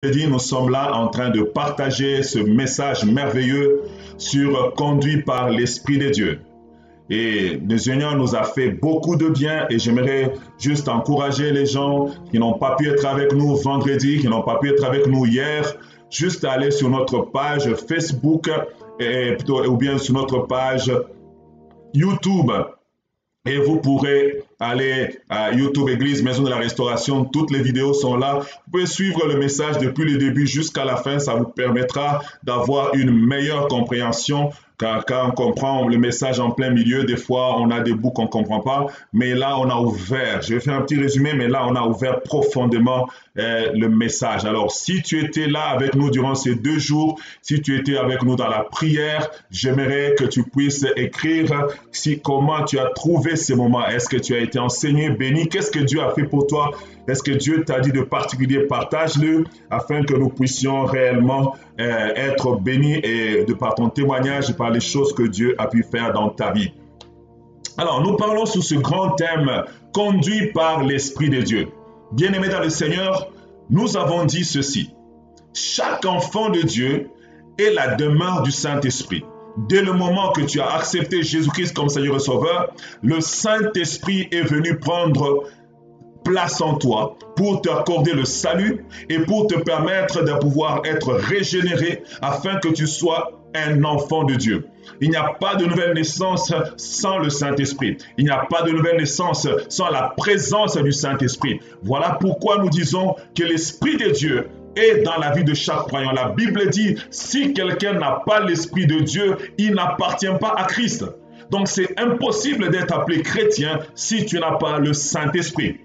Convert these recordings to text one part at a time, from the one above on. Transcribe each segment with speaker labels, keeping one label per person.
Speaker 1: Nous sommes là en train de partager ce message merveilleux sur conduit par l'Esprit de Dieu. Et le Seigneur nous a fait beaucoup de bien et j'aimerais juste encourager les gens qui n'ont pas pu être avec nous vendredi, qui n'ont pas pu être avec nous hier, juste à aller sur notre page Facebook ou bien sur notre page YouTube. Et vous pourrez aller à YouTube Église Maison de la Restauration. Toutes les vidéos sont là. Vous pouvez suivre le message depuis le début jusqu'à la fin. Ça vous permettra d'avoir une meilleure compréhension. Car quand on comprend le message en plein milieu, des fois, on a des bouts qu'on ne comprend pas. Mais là, on a ouvert. Je vais faire un petit résumé, mais là, on a ouvert profondément le message. Alors, si tu étais là avec nous durant ces 2 jours, si tu étais avec nous dans la prière, j'aimerais que tu puisses écrire comment tu as trouvé ces moments. Est-ce que tu as été enseigné, béni? Qu'est-ce que Dieu a fait pour toi? Est-ce que Dieu t'a dit de particulier? Partage-le afin que nous puissions réellement être bénis et de par ton témoignage et par les choses que Dieu a pu faire dans ta vie. Alors, nous parlons sous ce grand thème, conduit par l'Esprit de Dieu. Bien-aimés dans le Seigneur, nous avons dit ceci. Chaque enfant de Dieu est la demeure du Saint-Esprit. Dès le moment que tu as accepté Jésus-Christ comme Seigneur et Sauveur, le Saint-Esprit est venu prendre place en toi pour t'accorder le salut et pour te permettre de pouvoir être régénéré afin que tu sois un enfant de Dieu. Il n'y a pas de nouvelle naissance sans le Saint-Esprit. Il n'y a pas de nouvelle naissance sans la présence du Saint-Esprit. Voilà pourquoi nous disons que l'Esprit de Dieu est dans la vie de chaque croyant. La Bible dit, si quelqu'un n'a pas l'Esprit de Dieu, il n'appartient pas à Christ. Donc c'est impossible d'être appelé chrétien si tu n'as pas le Saint-Esprit.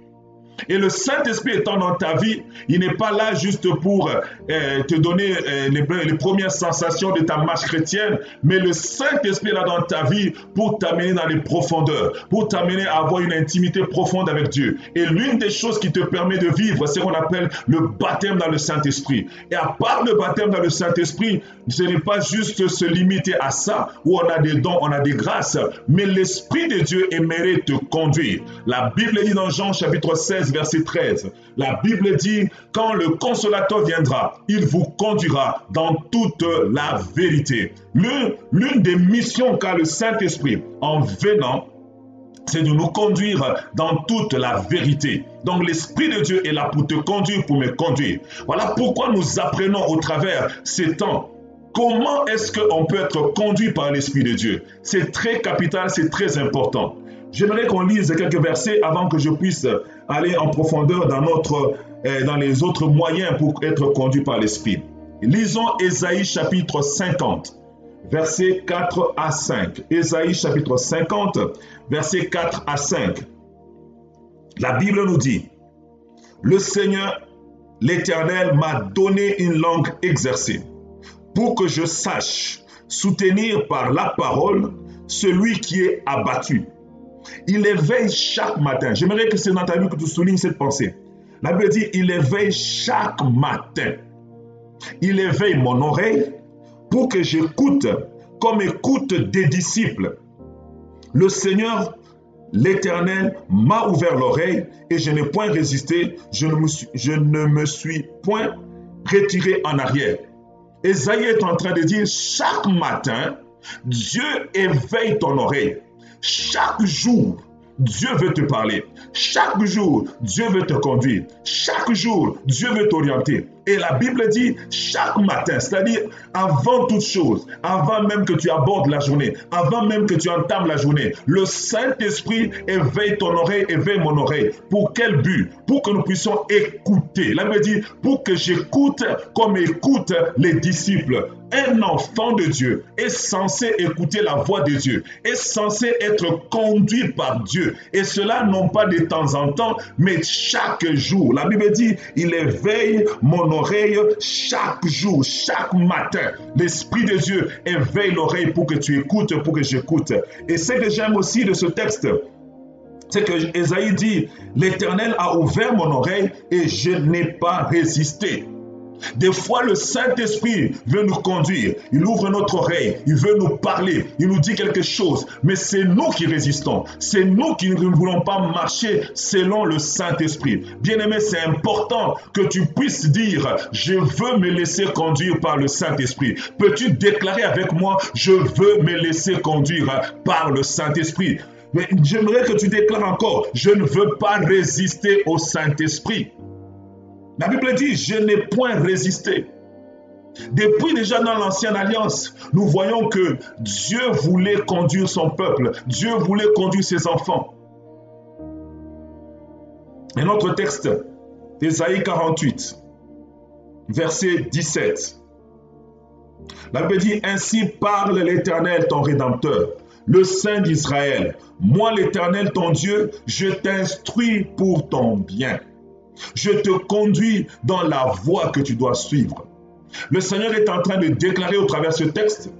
Speaker 1: Et le Saint-Esprit étant dans ta vie, il n'est pas là juste pour te donner les premières sensations de ta marche chrétienne, mais le Saint-Esprit est là dans ta vie pour t'amener dans les profondeurs, pour t'amener à avoir une intimité profonde avec Dieu. Et l'une des choses qui te permet de vivre, c'est ce qu'on appelle le baptême dans le Saint-Esprit. Et à part le baptême dans le Saint-Esprit, ce n'est pas juste se limiter à ça, où on a des dons, on a des grâces, mais l'Esprit de Dieu aimerait te conduire. La Bible dit dans Jean chapitre 16, verset 13, la Bible dit, quand le consolateur viendra, il vous conduira dans toute la vérité. L'une des missions qu'a le Saint-Esprit en venant, c'est de nous conduire dans toute la vérité. Donc l'Esprit de Dieu est là pour te conduire, pour me conduire. Voilà pourquoi nous apprenons au travers ces temps. Comment est-ce qu'on peut être conduit par l'Esprit de Dieu? C'est très capital, c'est très important. J'aimerais qu'on lise quelques versets avant que je puisse aller en profondeur dans les autres moyens pour être conduit par l'Esprit. Lisons Ésaïe chapitre 50, versets 4 à 5. Ésaïe chapitre 50, versets 4 à 5. La Bible nous dit, « Le Seigneur, l'Éternel, m'a donné une langue exercée, pour que je sache soutenir par la parole celui qui est abattu. Il éveille chaque matin. » J'aimerais que c'est dans ta vie que tu soulignes cette pensée. La Bible dit, il éveille chaque matin. Il éveille mon oreille pour que j'écoute comme écoute des disciples. Le Seigneur, l'Éternel, m'a ouvert l'oreille et je n'ai point résisté. Je ne me suis point retiré en arrière. Ésaïe est en train de dire, chaque matin, Dieu éveille ton oreille. Chaque jour, Dieu veut te parler. Chaque jour, Dieu veut te conduire. Chaque jour, Dieu veut t'orienter. Et la Bible dit chaque matin, c'est-à-dire avant toute chose, avant même que tu abordes la journée, avant même que tu entames la journée, le Saint-Esprit éveille ton oreille, éveille mon oreille. Pour quel but? Pour que nous puissions écouter. La Bible dit pour que j'écoute comme écoutent les disciples. Un enfant de Dieu est censé écouter la voix de Dieu, est censé être conduit par Dieu. Et cela non pas de temps en temps, mais chaque jour. La Bible dit, il éveille mon oreille chaque jour, chaque matin. L'Esprit de Dieu éveille l'oreille pour que tu écoutes, pour que j'écoute. Et ce que j'aime aussi de ce texte, c'est que Ésaïe dit, l'Éternel a ouvert mon oreille et je n'ai pas résisté. Des fois, le Saint-Esprit veut nous conduire. Il ouvre notre oreille. Il veut nous parler. Il nous dit quelque chose. Mais c'est nous qui résistons. C'est nous qui ne voulons pas marcher selon le Saint-Esprit. Bien-aimé, c'est important que tu puisses dire, je veux me laisser conduire par le Saint-Esprit. Peux-tu déclarer avec moi, je veux me laisser conduire par le Saint-Esprit? Mais j'aimerais que tu déclares encore, je ne veux pas résister au Saint-Esprit. La Bible dit, je n'ai point résisté. Depuis déjà dans l'Ancienne Alliance, nous voyons que Dieu voulait conduire son peuple. Dieu voulait conduire ses enfants. Et notre texte, Ésaïe 48, verset 17. La Bible dit, ainsi parle l'Éternel, ton Rédempteur, le Saint d'Israël. Moi, l'Éternel, ton Dieu, je t'instruis pour ton bien. Je te conduis dans la voie que tu dois suivre. Le Seigneur est en train de déclarer au travers de ce texte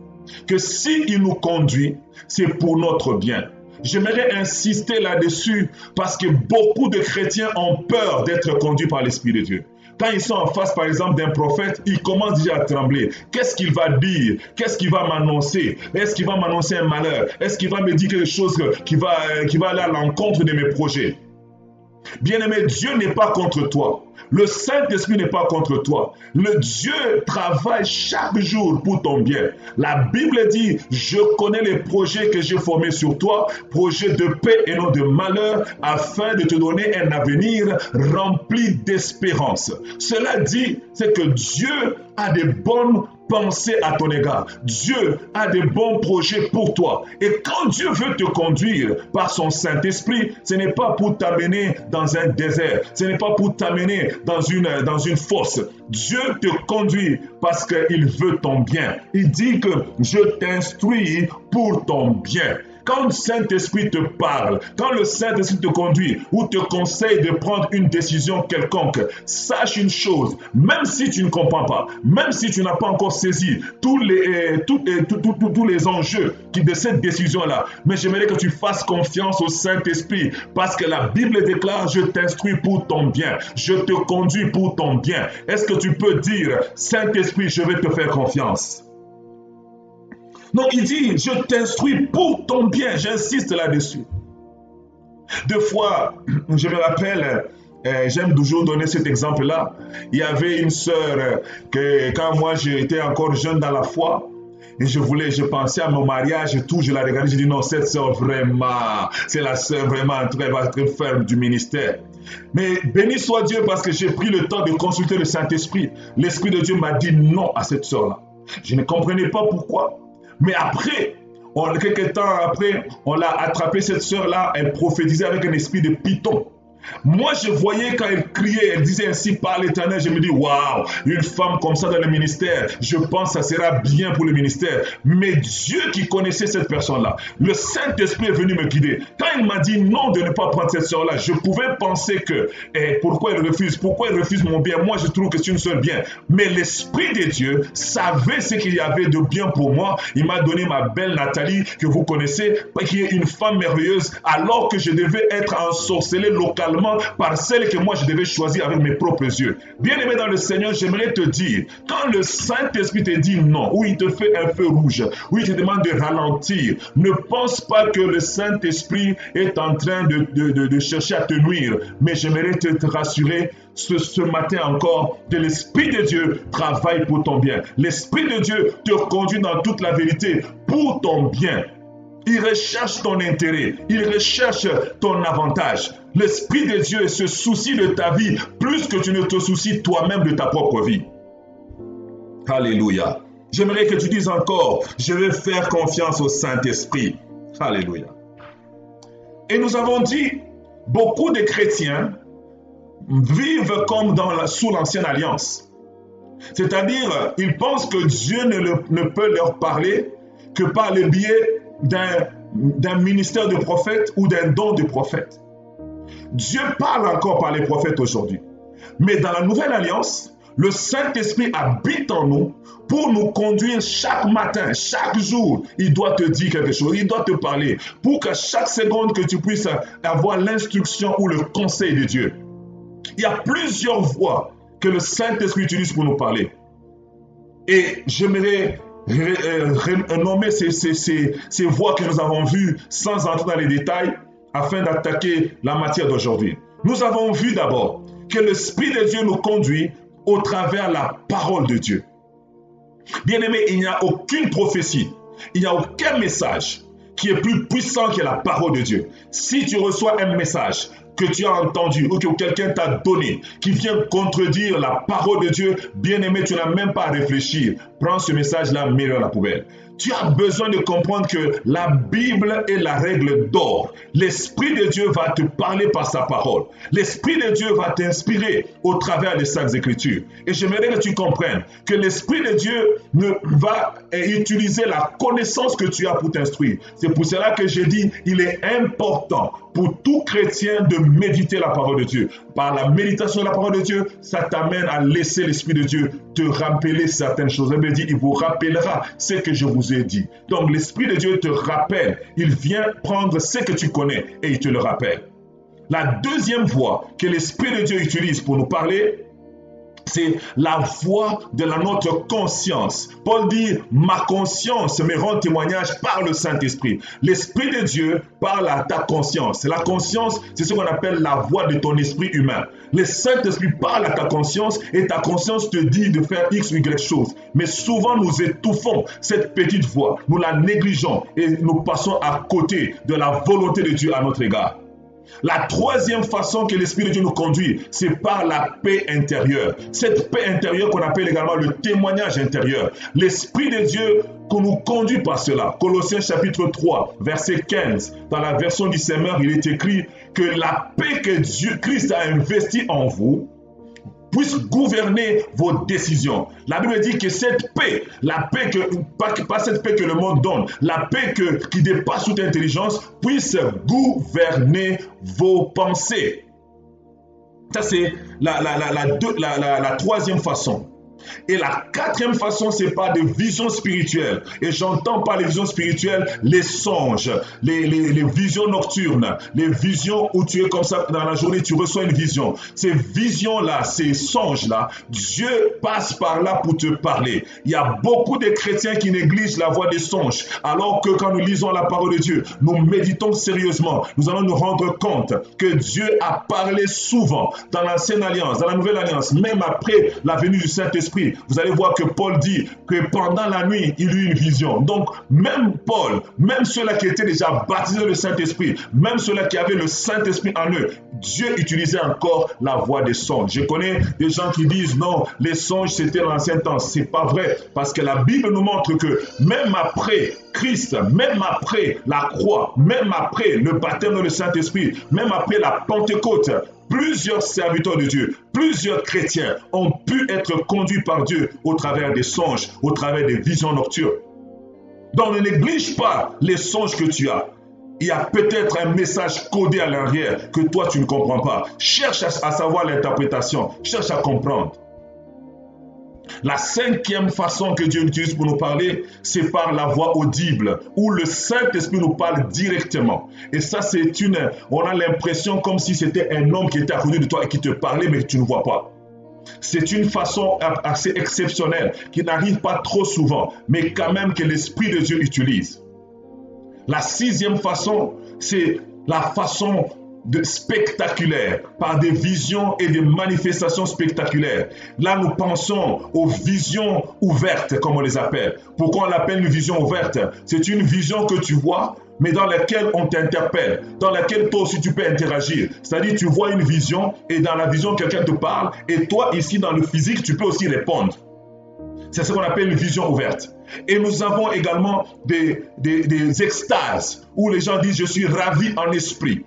Speaker 1: que s'il nous conduit, c'est pour notre bien. J'aimerais insister là-dessus parce que beaucoup de chrétiens ont peur d'être conduits par l'Esprit de Dieu. Quand ils sont en face, par exemple, d'un prophète, ils commencent déjà à trembler. Qu'est-ce qu'il va dire? Qu'est-ce qu'il va m'annoncer? Est-ce qu'il va m'annoncer un malheur? Est-ce qu'il va me dire quelque chose qui va aller à l'encontre de mes projets? Bien-aimé, Dieu n'est pas contre toi. Le Saint-Esprit n'est pas contre toi. Le Dieu travaille chaque jour pour ton bien. La Bible dit, je connais les projets que j'ai formés sur toi, projets de paix et non de malheur, afin de te donner un avenir rempli d'espérance. Cela dit, c'est que Dieu a des bonnes pensées à ton égard. Dieu a des bons projets pour toi. Et quand Dieu veut te conduire par son Saint-Esprit, ce n'est pas pour t'amener dans un désert. Ce n'est pas pour t'amener dans une fosse. Dieu te conduit parce qu'il veut ton bien. Il dit que je t'instruis pour ton bien. Quand le Saint-Esprit te parle, quand le Saint-Esprit te conduit ou te conseille de prendre une décision quelconque, sache une chose, même si tu ne comprends pas, même si tu n'as pas encore saisi tous les enjeux de cette décision-là, mais j'aimerais que tu fasses confiance au Saint-Esprit parce que la Bible déclare, je t'instruis pour ton bien, je te conduis pour ton bien. Est-ce que tu peux dire, Saint-Esprit, je vais te faire confiance? Donc il dit, je t'instruis pour ton bien. J'insiste là-dessus. Deux fois, je me rappelle, j'aime toujours donner cet exemple-là. Il y avait une sœur que quand moi j'étais encore jeune dans la foi, et je pensais à mon mariage et tout, je la regardais, je dis non, cette sœur vraiment, c'est la sœur vraiment très ferme du ministère. Mais béni soit Dieu parce que j'ai pris le temps de consulter le Saint-Esprit. L'Esprit de Dieu m'a dit non à cette sœur-là. Je ne comprenais pas pourquoi. Mais après, quelques temps après, on l'a attrapé cette sœur-là, elle prophétisait avec un esprit de python. Moi, je voyais quand elle criait, elle disait ainsi par l'Éternel, je me dis, waouh, une femme comme ça dans le ministère, je pense que ça sera bien pour le ministère. Mais Dieu qui connaissait cette personne-là, le Saint-Esprit est venu me guider. Quand il m'a dit non de ne pas prendre cette sœur-là, je pouvais penser que, pourquoi elle refuse mon bien? Moi, je trouve que c'est une sœur bien. Mais l'Esprit de Dieu savait ce qu'il y avait de bien pour moi. Il m'a donné ma belle Nathalie, que vous connaissez, qui est une femme merveilleuse, alors que je devais être ensorcelé localement par celle que moi je devais choisir avec mes propres yeux. Bien-aimé dans le Seigneur, j'aimerais te dire, quand le Saint-Esprit te dit non, ou il te fait un feu rouge, ou il te demande de ralentir, ne pense pas que le Saint-Esprit est en train de chercher à te nuire, mais j'aimerais te rassurer ce matin encore que l'Esprit de Dieu travaille pour ton bien. L'Esprit de Dieu te conduit dans toute la vérité pour ton bien. Il recherche ton intérêt, il recherche ton avantage. L'Esprit de Dieu se soucie de ta vie plus que tu ne te soucies toi-même de ta propre vie. Alléluia. J'aimerais que tu dises encore, je vais faire confiance au Saint-Esprit. Alléluia. Et nous avons dit, beaucoup de chrétiens vivent comme sous l'Ancienne Alliance. C'est-à-dire, ils pensent que Dieu ne peut leur parler que par le biais d'un ministère de prophète ou d'un don de prophète. Dieu parle encore par les prophètes aujourd'hui. Mais dans la Nouvelle Alliance, le Saint-Esprit habite en nous pour nous conduire chaque matin, chaque jour. Il doit te dire quelque chose, il doit te parler pour qu'à chaque seconde que tu puisses avoir l'instruction ou le conseil de Dieu. Il y a plusieurs voies que le Saint-Esprit utilise pour nous parler. Et j'aimerais nommer ces voies que nous avons vues sans entrer dans les détails afin d'attaquer la matière d'aujourd'hui. Nous avons vu d'abord que l'Esprit de Dieu nous conduit au travers la parole de Dieu. Bien-aimé, il n'y a aucune prophétie, il n'y a aucun message qui est plus puissant que la parole de Dieu. Si tu reçois un message que tu as entendu ou que quelqu'un t'a donné, qui vient contredire la parole de Dieu, bien-aimé, tu n'as même pas à réfléchir. Prends ce message-là, mets-le à la poubelle. Tu as besoin de comprendre que la Bible est la règle d'or. L'Esprit de Dieu va te parler par sa parole. L'Esprit de Dieu va t'inspirer au travers des Saintes Écritures. Et j'aimerais que tu comprennes que l'Esprit de Dieu va utiliser la connaissance que tu as pour t'instruire. C'est pour cela que j'ai dit, il est important pour tout chrétien de méditer la parole de Dieu. Par la méditation de la parole de Dieu, ça t'amène à laisser l'Esprit de Dieu te rappeler certaines choses. Il me dit, il vous rappellera ce que je vous ai dit. Donc l'Esprit de Dieu te rappelle. Il vient prendre ce que tu connais et il te le rappelle. La deuxième voie que l'Esprit de Dieu utilise pour nous parler, c'est la voix de notre conscience. Paul dit, ma conscience me rend témoignage par le Saint-Esprit. L'Esprit de Dieu parle à ta conscience. La conscience, c'est ce qu'on appelle la voix de ton esprit humain. Le Saint-Esprit parle à ta conscience et ta conscience te dit de faire X ou Y chose. Mais souvent, nous étouffons cette petite voix. Nous la négligeons et nous passons à côté de la volonté de Dieu à notre égard. La troisième façon que l'Esprit de Dieu nous conduit, c'est par la paix intérieure. Cette paix intérieure qu'on appelle également le témoignage intérieur. L'Esprit de Dieu nous conduit par cela. Colossiens chapitre 3, verset 15. Dans la version du Semeur, il est écrit que la paix que Christ a investie en vous puisse gouverner vos décisions. La Bible dit que cette paix, la paix pas cette paix que le monde donne, la paix qui dépasse toute intelligence, puisse gouverner vos pensées. Ça, c'est la troisième façon. Et la quatrième façon, c'est par des visions spirituelles. Et j'entends par les visions spirituelles les songes, les visions nocturnes, les visions où tu es comme ça dans la journée, tu reçois une vision. Ces visions-là, ces songes-là, Dieu passe par là pour te parler. Il y a beaucoup de chrétiens qui négligent la voix des songes, alors que quand nous lisons la parole de Dieu, nous méditons sérieusement, nous allons nous rendre compte que Dieu a parlé souvent dans l'Ancienne Alliance, dans la Nouvelle Alliance, même après la venue du Saint-Esprit. Vous allez voir que Paul dit que pendant la nuit, il eut une vision. Donc, même Paul, même ceux-là qui étaient déjà baptisés dans le Saint-Esprit, même ceux-là qui avaient le Saint-Esprit en eux, Dieu utilisait encore la voix des songes. Je connais des gens qui disent non, les songes c'était l'ancien temps. C'est pas vrai, parce que la Bible nous montre que même après Christ, même après la croix, même après le baptême dans le Saint-Esprit, même après la Pentecôte, plusieurs serviteurs de Dieu, plusieurs chrétiens ont pu être conduits par Dieu au travers des songes, au travers des visions nocturnes. Donc ne néglige pas les songes que tu as. Il y a peut-être un message codé à l'arrière que toi tu ne comprends pas. Cherche à savoir l'interprétation, cherche à comprendre. La cinquième façon que Dieu utilise pour nous parler, c'est par la voix audible, où le Saint-Esprit nous parle directement. Et ça, on a l'impression comme si c'était un homme qui était à côté de toi et qui te parlait, mais que tu ne vois pas. C'est une façon assez exceptionnelle, qui n'arrive pas trop souvent, mais quand même que l'Esprit de Dieu utilise. La sixième façon, c'est la façon spectaculaire, par des visions et des manifestations spectaculaires. Là, nous pensons aux visions ouvertes, comme on les appelle. Pourquoi on l'appelle une vision ouverte? C'est une vision que tu vois, mais dans laquelle on t'interpelle, dans laquelle toi aussi tu peux interagir. C'est-à-dire, tu vois une vision, et dans la vision, quelqu'un te parle, et toi, ici, dans le physique, tu peux aussi répondre. C'est ce qu'on appelle une vision ouverte. Et nous avons également des extases, où les gens disent « je suis ravi en esprit ».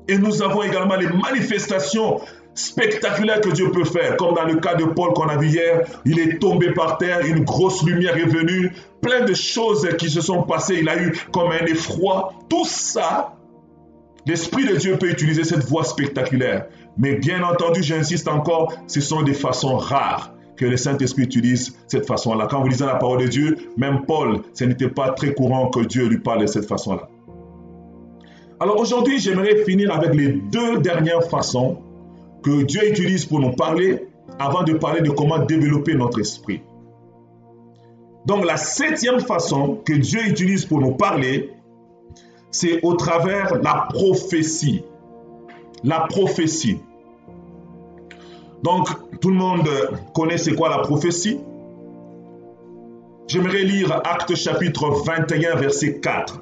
Speaker 1: Et nous avons également les manifestations spectaculaires que Dieu peut faire, comme dans le cas de Paul qu'on a vu hier. Il est tombé par terre, une grosse lumière est venue, plein de choses qui se sont passées, il a eu comme un effroi. Tout ça, l'Esprit de Dieu peut utiliser cette voie spectaculaire. Mais bien entendu, j'insiste encore, ce sont des façons rares que le Saint-Esprit utilise cette façon-là. Quand vous lisez la parole de Dieu, même Paul, ce n'était pas très courant que Dieu lui parle de cette façon-là. Alors aujourd'hui, j'aimerais finir avec les deux dernières façons que Dieu utilise pour nous parler avant de parler de comment développer notre esprit. Donc la 7e façon que Dieu utilise pour nous parler, c'est au travers la prophétie. La prophétie. Donc, tout le monde connaît c'est quoi la prophétie. J'aimerais lire Actes chapitre 21, verset 4.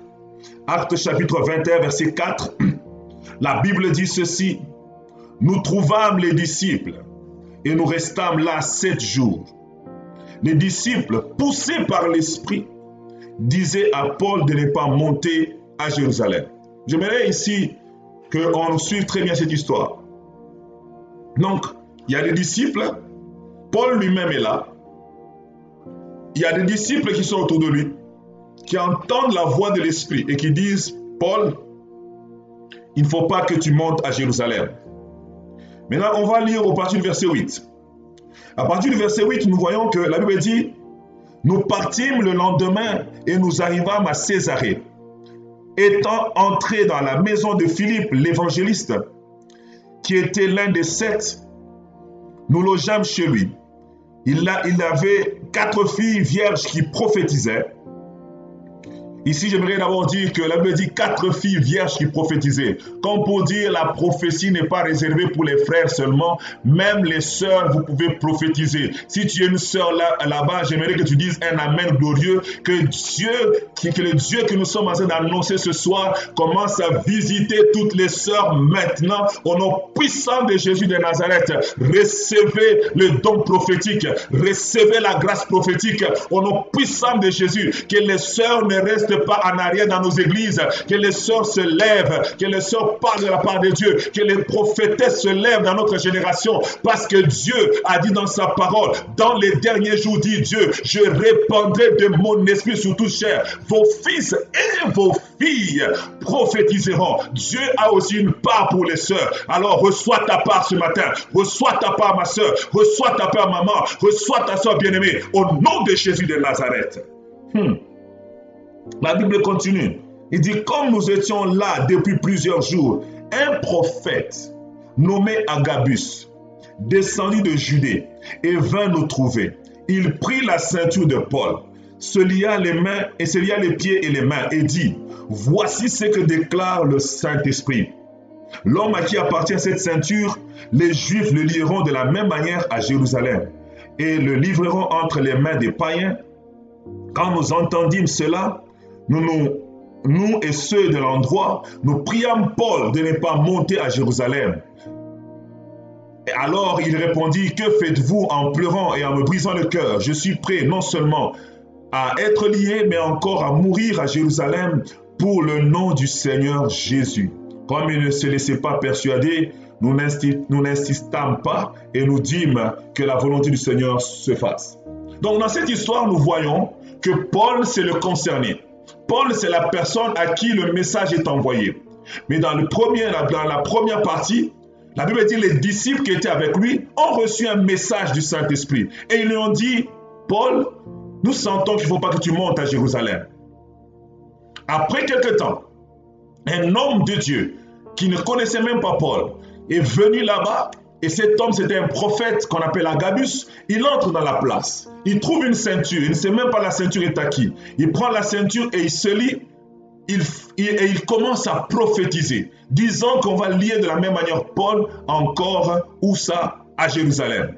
Speaker 1: Actes chapitre 21, verset 4. La Bible dit ceci. Nous trouvâmes les disciples et nous restâmes là 7 jours. Les disciples, poussés par l'Esprit, disaient à Paul de ne pas monter à Jérusalem. J'aimerais ici qu'on suive très bien cette histoire. Donc, il y a des disciples, Paul lui-même est là. Il y a des disciples qui sont autour de lui, qui entendent la voix de l'Esprit et qui disent, Paul, il ne faut pas que tu montes à Jérusalem. Maintenant, on va lire au partir du verset 8. À partir du verset 8, nous voyons que la Bible dit, nous partîmes le lendemain et nous arrivâmes à Césarée. Étant entrés dans la maison de Philippe, l'évangéliste, qui était l'un des 7, nous logeâmes chez lui. Il avait 4 filles vierges qui prophétisaient. Ici, j'aimerais d'abord dire que la Bible dit 4 filles vierges qui prophétisaient. Comme pour dire, la prophétie n'est pas réservée pour les frères seulement. Même les sœurs, vous pouvez prophétiser. Si tu es une sœur là-bas, j'aimerais que tu dises un amen glorieux. Que le Dieu que nous sommes en train d'annoncer ce soir commence à visiter toutes les sœurs maintenant. Au nom puissant de Jésus de Nazareth, recevez le don prophétique. Recevez la grâce prophétique. Au nom puissant de Jésus, que les sœurs ne restent pas en arrière dans nos églises, que les sœurs se lèvent, que les sœurs parlent de la part de Dieu, que les prophétesses se lèvent dans notre génération, parce que Dieu a dit dans sa parole, dans les derniers jours, dit Dieu, je répandrai de mon esprit sur toute chair, vos fils et vos filles prophétiseront. Dieu a aussi une part pour les sœurs. Alors reçois ta part ce matin, reçois ta part ma sœur, reçois ta part maman, reçois ta sœur bien-aimée, au nom de Jésus de Nazareth. La Bible continue. Il dit, comme nous étions là depuis plusieurs jours, un prophète nommé Agabus descendit de Judée et vint nous trouver. Il prit la ceinture de Paul, se lia les mains et se lia les pieds et les mains et dit, voici ce que déclare le Saint-Esprit. L'homme à qui appartient cette ceinture, les Juifs le lieront de la même manière à Jérusalem et le livreront entre les mains des païens. Quand nous entendîmes cela, nous et ceux de l'endroit, nous priâmes Paul de ne pas monter à Jérusalem. Et alors il répondit, que faites-vous en pleurant et en me brisant le cœur? Je suis prêt non seulement à être lié, mais encore à mourir à Jérusalem pour le nom du Seigneur Jésus. Comme il ne se laissait pas persuader, nous n'insistâmes pas et nous dîmes que la volonté du Seigneur se fasse. Donc dans cette histoire, nous voyons que Paul, c'est le concerné. Paul, c'est la personne à qui le message est envoyé. Mais dans la première partie, la Bible dit que les disciples qui étaient avec lui ont reçu un message du Saint-Esprit. Et ils lui ont dit, Paul, nous sentons qu'il ne faut pas que tu montes à Jérusalem. Après quelque temps, un homme de Dieu qui ne connaissait même pas Paul est venu là-bas. Et cet homme, c'était un prophète qu'on appelle Agabus. Il entre dans la place. Il trouve une ceinture. Il ne sait même pas la ceinture est à qui. Il prend la ceinture et il se lie. Il commence à prophétiser, disant qu'on va lier de la même manière Paul encore, où ça? À Jérusalem.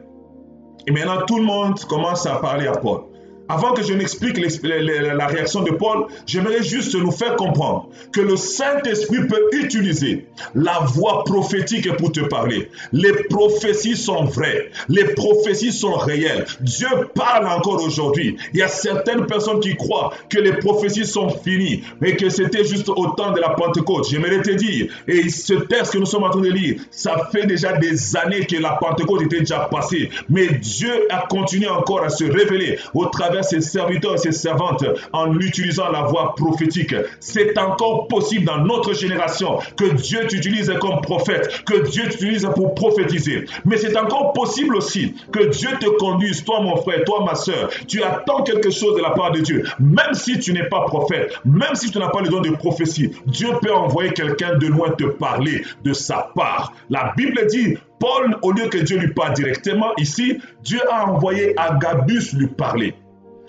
Speaker 1: Et maintenant, tout le monde commence à parler à Paul. Avant que je n'explique la réaction de Paul, j'aimerais juste nous faire comprendre que le Saint-Esprit peut utiliser la voix prophétique pour te parler. Les prophéties sont vraies. Les prophéties sont réelles. Dieu parle encore aujourd'hui. Il y a certaines personnes qui croient que les prophéties sont finies, mais que c'était juste au temps de la Pentecôte. J'aimerais te dire, et ce texte que nous sommes en train de lire, ça fait déjà des années que la Pentecôte était déjà passée. Mais Dieu a continué encore à se révéler au travers ses serviteurs et ses servantes en utilisant la voix prophétique. C'est encore possible dans notre génération que Dieu t'utilise comme prophète, que Dieu t'utilise pour prophétiser. Mais c'est encore possible aussi que Dieu te conduise, toi mon frère, toi ma soeur. Tu attends quelque chose de la part de Dieu. Même si tu n'es pas prophète, même si tu n'as pas le don de prophétie, Dieu peut envoyer quelqu'un de loin te parler de sa part. La Bible dit, Paul, au lieu que Dieu lui parle directement, ici, Dieu a envoyé Agabus lui parler.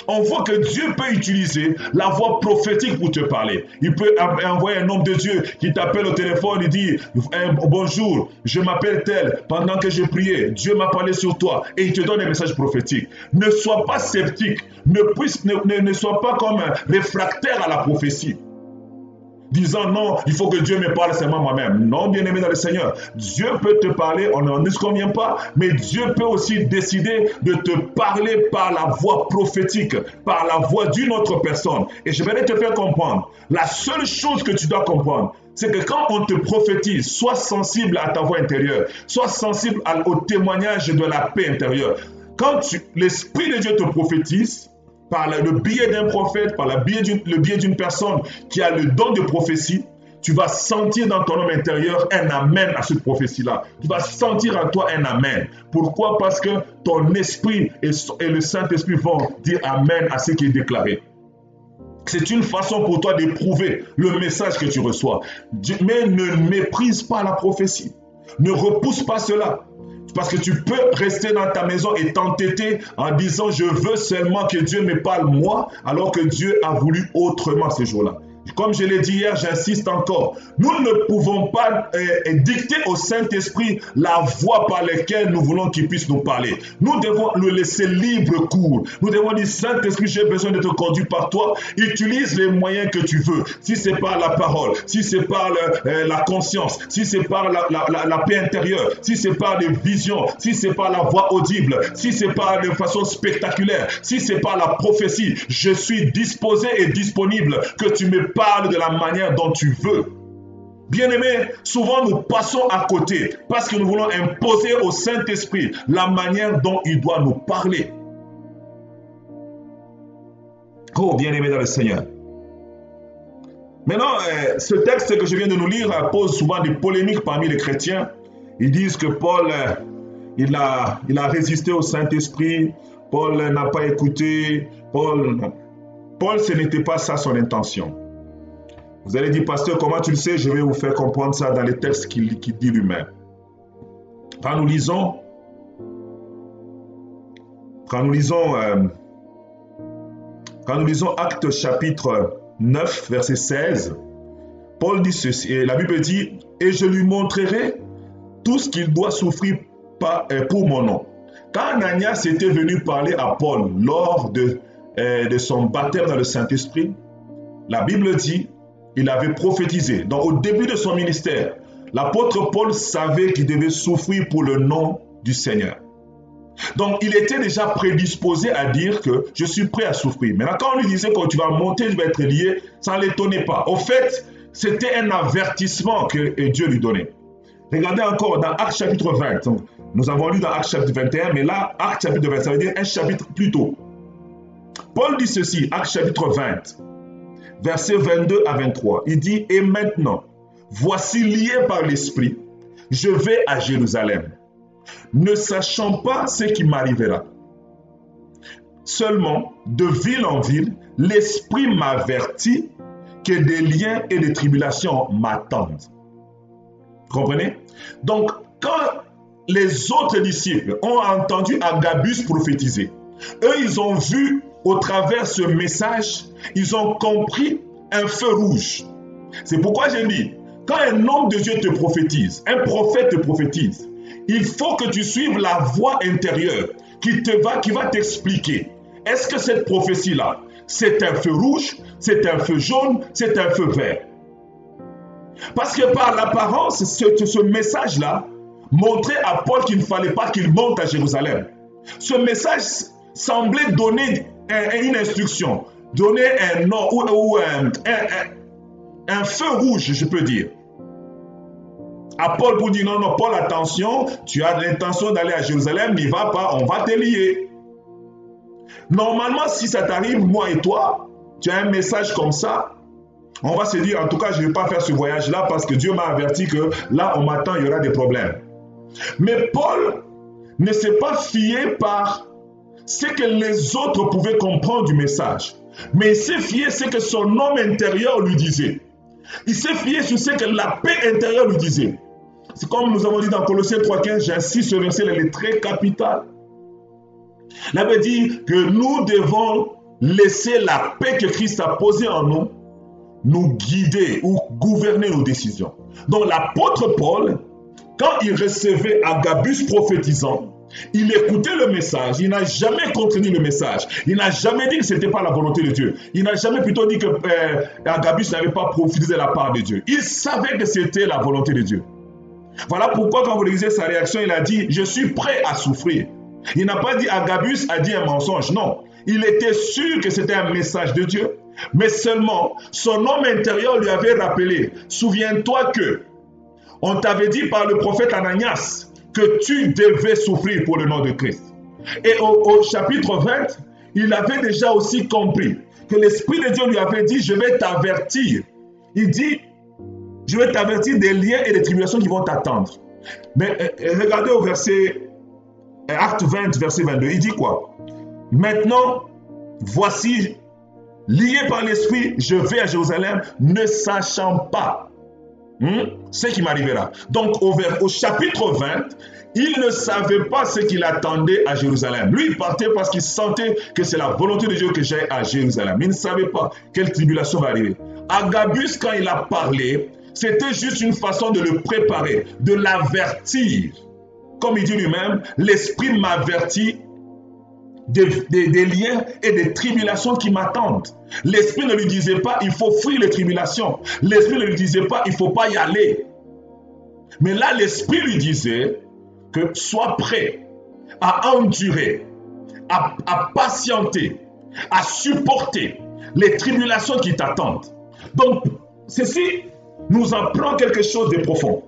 Speaker 1: On voit que Dieu peut utiliser la voix prophétique pour te parler. Il peut envoyer un homme de Dieu qui t'appelle au téléphone et dit bonjour, je m'appelle tel. Pendant que je priais, Dieu m'a parlé sur toi et il te donne un message prophétique. Ne sois pas sceptique, ne sois pas comme un réfractaire à la prophétie. Disant non, il faut que Dieu me parle seulement moi-même. Non, bien-aimé dans le Seigneur, Dieu peut te parler, on ne se convient pas, mais Dieu peut aussi décider de te parler par la voix prophétique, par la voix d'une autre personne. Et je vais te faire comprendre, la seule chose que tu dois comprendre, c'est que quand on te prophétise, sois sensible à ta voix intérieure, sois sensible au témoignage de la paix intérieure. Quand l'Esprit de Dieu te prophétise, par le biais d'un prophète, par le biais d'une personne qui a le don de prophétie, tu vas sentir dans ton homme intérieur un amen à cette prophétie-là. Tu vas sentir en toi un amen. Pourquoi? Parce que ton esprit et le Saint-Esprit vont dire amen à ce qui est déclaré. C'est une façon pour toi d'éprouver le message que tu reçois. Mais ne méprise pas la prophétie. Ne repousse pas cela. Parce que tu peux rester dans ta maison et t'entêter en disant « Je veux seulement que Dieu me parle moi » alors que Dieu a voulu autrement ce jour-là. Comme je l'ai dit hier, j'insiste encore. Nous ne pouvons pas dicter au Saint-Esprit la voie par laquelle nous voulons qu'il puisse nous parler. Nous devons le laisser libre cours. Nous devons dire, Saint-Esprit, j'ai besoin d'être conduit par toi. Utilise les moyens que tu veux. Si c'est par la parole, si c'est par la conscience, si c'est par la paix intérieure, si c'est par des visions, si c'est par la voix audible, si c'est par de façon spectaculaire, si c'est par la prophétie, je suis disposé et disponible que tu me parle de la manière dont tu veux. Bien-aimés, souvent nous passons à côté parce que nous voulons imposer au Saint-Esprit la manière dont il doit nous parler. Oh, bien-aimés dans le Seigneur. Maintenant, ce texte que je viens de nous lire pose souvent des polémiques parmi les chrétiens. Ils disent que Paul, il a résisté au Saint-Esprit, Paul n'a pas écouté, Paul, ce n'était pas ça son intention. Vous allez dire, pasteur, comment tu le sais? Je vais vous faire comprendre ça dans les textes qu'il dit lui-même. Quand nous lisons Actes chapitre 9, verset 16, Paul dit ceci, et la Bible dit, « Et je lui montrerai tout ce qu'il doit souffrir pour mon nom. » Quand Ananias était venu parler à Paul lors de son baptême dans le Saint-Esprit, la Bible dit, il avait prophétisé. Donc, au début de son ministère, l'apôtre Paul savait qu'il devait souffrir pour le nom du Seigneur. Donc, il était déjà prédisposé à dire que je suis prêt à souffrir. Maintenant, quand on lui disait que tu vas monter, tu vas être lié, ça ne l'étonnait pas. Au fait, c'était un avertissement que Dieu lui donnait. Regardez encore dans Actes chapitre 20. Donc, nous avons lu dans Actes chapitre 21, mais là, Actes chapitre 20, ça veut dire un chapitre plus tôt. Paul dit ceci, Actes chapitre 20. Versets 22 à 23, il dit « Et maintenant, voici lié par l'Esprit, je vais à Jérusalem, ne sachant pas ce qui m'arrivera. Seulement, de ville en ville, l'Esprit m'avertit que des liens et des tribulations m'attendent. » Comprenez? Donc, quand les autres disciples ont entendu Agabus prophétiser, eux, ils ont vu au travers ce message, ils ont compris un feu rouge. C'est pourquoi j'ai dit, quand un homme de Dieu te prophétise, un prophète te prophétise, il faut que tu suives la voix intérieure qui va t'expliquer. Est-ce que cette prophétie-là, c'est un feu rouge, c'est un feu jaune, c'est un feu vert? Parce que par l'apparence, ce message-là montrait à Paul qu'il ne fallait pas qu'il monte à Jérusalem. Ce message semblait donner une instruction, donner un nom ou un feu rouge, je peux dire. À Paul pour dire non, Paul, attention, tu as l'intention d'aller à Jérusalem, n'y va pas, on va te lier. Normalement, si ça t'arrive, moi et toi, tu as un message comme ça, on va se dire, en tout cas, je ne vais pas faire ce voyage-là parce que Dieu m'a averti que là, on m'attend, il y aura des problèmes. Mais Paul ne s'est pas fié par ce que les autres pouvaient comprendre du message. Mais il s'est fié sur ce que son homme intérieur lui disait. Il s'est fié sur ce que la paix intérieure lui disait. C'est comme nous avons dit dans Colossiens 3,15, j'insiste sur le verset, il est très capital. La Bible dit que nous devons laisser la paix que Christ a posée en nous, nous guider ou gouverner nos décisions. Donc l'apôtre Paul, quand il recevait Agabus prophétisant, il écoutait le message, il n'a jamais contredit le message, il n'a jamais dit que ce n'était pas la volonté de Dieu, il n'a jamais plutôt dit que Agabus n'avait pas prophétisé de la part de Dieu. Il savait que c'était la volonté de Dieu. Voilà pourquoi quand vous lisez sa réaction, il a dit « Je suis prêt à souffrir ». Il n'a pas dit Agabus a dit un mensonge, non. Il était sûr que c'était un message de Dieu, mais seulement son homme intérieur lui avait rappelé « Souviens-toi que on t'avait dit par le prophète Ananias que tu devais souffrir pour le nom de Christ. » Et au chapitre 20, il avait déjà aussi compris que l'Esprit de Dieu lui avait dit « Je vais t'avertir ». Il dit « Je vais t'avertir des liens et des tribulations qui vont t'attendre. » Mais regardez au verset Acte 20, verset 22, il dit quoi? « Maintenant, voici, lié par l'Esprit, je vais à Jérusalem, ne sachant pas ce qui m'arrivera. » Donc au chapitre 20, il ne savait pas ce qu'il attendait à Jérusalem. Lui, il partait parce qu'il sentait que c'est la volonté de Dieu que j'aille à Jérusalem. Il ne savait pas quelle tribulation va arriver. Agabus, quand il a parlé, c'était juste une façon de le préparer, de l'avertir. Comme il dit lui-même, l'Esprit m'avertit des liens et des tribulations qui m'attendent. L'Esprit ne lui disait pas, il faut fuir les tribulations. L'Esprit ne lui disait pas, il ne faut pas y aller. Mais là, l'Esprit lui disait que sois prêt à endurer, à patienter, à supporter les tribulations qui t'attendent. Donc, ceci nous apprend quelque chose de profond.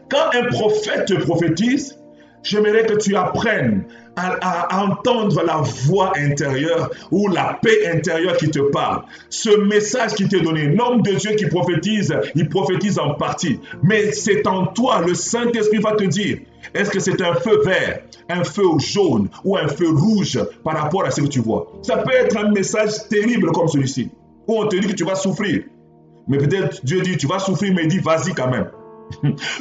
Speaker 1: Quand un prophète te prophétise, j'aimerais que tu apprennes à entendre la voix intérieure ou la paix intérieure qui te parle. Ce message qui t'est donné, l'homme de Dieu qui prophétise, il prophétise en partie. Mais c'est en toi, le Saint-Esprit va te dire, est-ce que c'est un feu vert, un feu jaune ou un feu rouge par rapport à ce que tu vois? Ça peut être un message terrible comme celui-ci, où on te dit que tu vas souffrir. Mais peut-être Dieu dit, tu vas souffrir, mais il dit, vas-y quand même.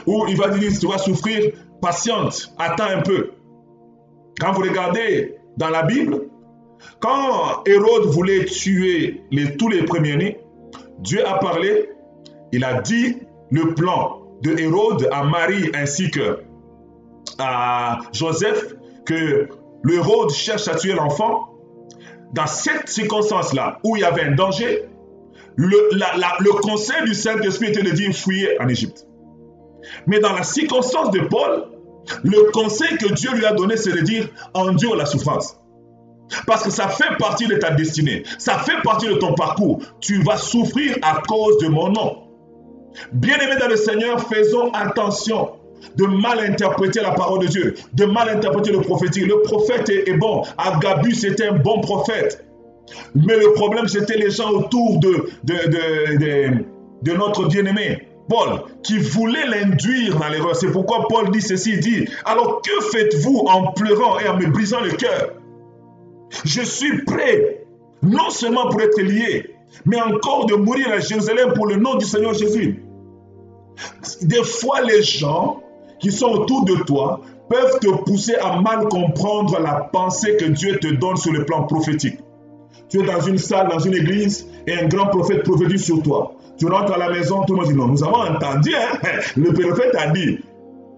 Speaker 1: Ou il va dire, tu vas souffrir, patiente, attends un peu. Quand vous regardez dans la Bible, quand Hérode voulait tuer tous les premiers-nés, Dieu a parlé, il a dit le plan de Hérode à Marie ainsi que à Joseph, que l'Hérode cherche à tuer l'enfant. Dans cette circonstance-là, où il y avait un danger, le conseil du Saint-Esprit était de dire fuyez en Égypte. Mais dans la circonstance de Paul, le conseil que Dieu lui a donné, c'est de dire endure la souffrance. Parce que ça fait partie de ta destinée, ça fait partie de ton parcours. Tu vas souffrir à cause de mon nom. Bien-aimés dans le Seigneur, faisons attention de mal interpréter la parole de Dieu, de mal interpréter le prophétique. Le prophète est bon, Agabus était un bon prophète. Mais le problème, c'était les gens autour de notre bien-aimé Paul, qui voulait l'induire dans l'erreur. C'est pourquoi Paul dit ceci, il dit, alors que faites-vous en pleurant et en me brisant le cœur? Je suis prêt, non seulement pour être lié, mais encore de mourir à Jérusalem pour le nom du Seigneur Jésus. Des fois, les gens qui sont autour de toi peuvent te pousser à mal comprendre la pensée que Dieu te donne sur le plan prophétique. Tu es dans une salle, dans une église, et un grand prophète prophétise sur toi. Tu rentres à la maison, tout le monde dit non, nous avons entendu, le prophète a dit.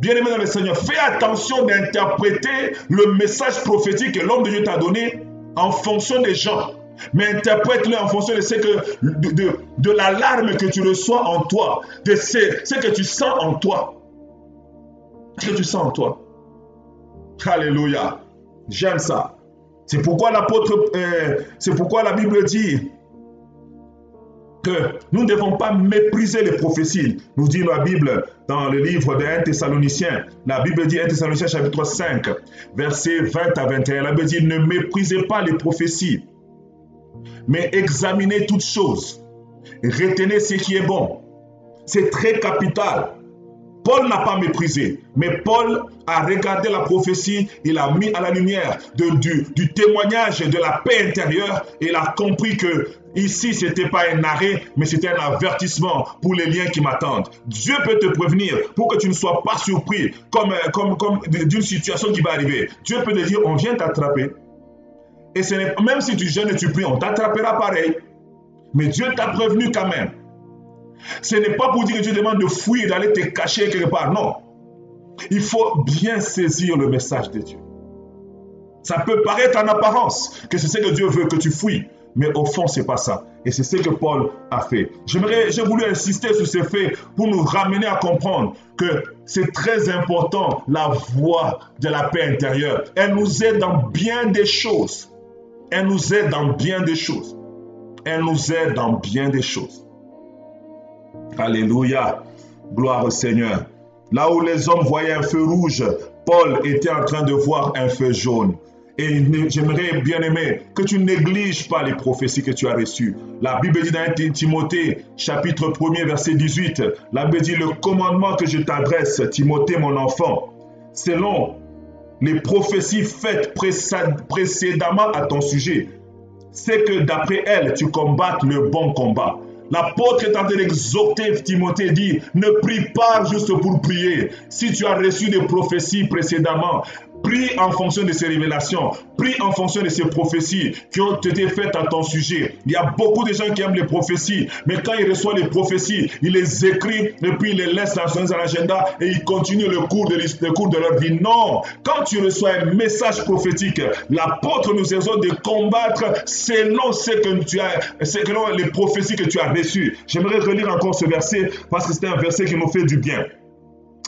Speaker 1: Bien-aimé dans le Seigneur, fais attention d'interpréter le message prophétique que l'homme de Dieu t'a donné en fonction des gens. Mais interprète-le en fonction de, de l'alarme que tu reçois en toi, de ce que tu sens en toi. Ce que tu sens en toi. Alléluia. J'aime ça. C'est pourquoi la Bible dit que nous ne devons pas mépriser les prophéties. Nous dit la Bible dans le livre de 1 Thessaloniciens. La Bible dit 1 Thessaloniciens chapitre 5, versets 20 à 21. La Bible dit ne méprisez pas les prophéties, mais examinez toutes choses. Retenez ce qui est bon. C'est très capital. Paul n'a pas méprisé, mais Paul a regardé la prophétie, il a mis à la lumière du témoignage de la paix intérieure et il a compris que ici, ce n'était pas un arrêt, mais c'était un avertissement pour les liens qui m'attendent. Dieu peut te prévenir pour que tu ne sois pas surpris comme d'une situation qui va arriver. Dieu peut te dire, on vient t'attraper. Et même si tu jeûnes et tu pries, on t'attrapera pareil. Mais Dieu t'a prévenu quand même. Ce n'est pas pour dire que Dieu demande de fuir, d'aller te cacher quelque part. Non. Il faut bien saisir le message de Dieu. Ça peut paraître en apparence que c'est ce que Dieu veut, que tu fuis. Mais au fond, ce n'est pas ça. Et c'est ce que Paul a fait. J'ai voulu insister sur ces faits pour nous ramener à comprendre que c'est très important, la voie de la paix intérieure. Elle nous aide dans bien des choses. Elle nous aide dans bien des choses. Elle nous aide dans bien des choses. Alléluia. Gloire au Seigneur. Là où les hommes voyaient un feu rouge, Paul était en train de voir un feu jaune. Et j'aimerais bien aimer que tu ne négliges pas les prophéties que tu as reçues. La Bible dit dans Timothée, chapitre 1er, verset 18, la Bible dit, le commandement que je t'adresse, Timothée, mon enfant, selon les prophéties faites précédemment à ton sujet, c'est que d'après elles, tu combattes le bon combat. L'apôtre est en train d'exhorter Timothée, dit, ne prie pas juste pour prier. Si tu as reçu des prophéties précédemment, prie en fonction de ces révélations, prie en fonction de ces prophéties qui ont été faites à ton sujet. Il y a beaucoup de gens qui aiment les prophéties, mais quand ils reçoivent les prophéties, ils les écrivent et puis ils les laissent dans un agenda et ils continuent le cours de leur vie. Non, quand tu reçois un message prophétique, l'apôtre nous exhorte de combattre selon selon les prophéties que tu as reçues. J'aimerais relire encore ce verset parce que c'est un verset qui nous fait du bien.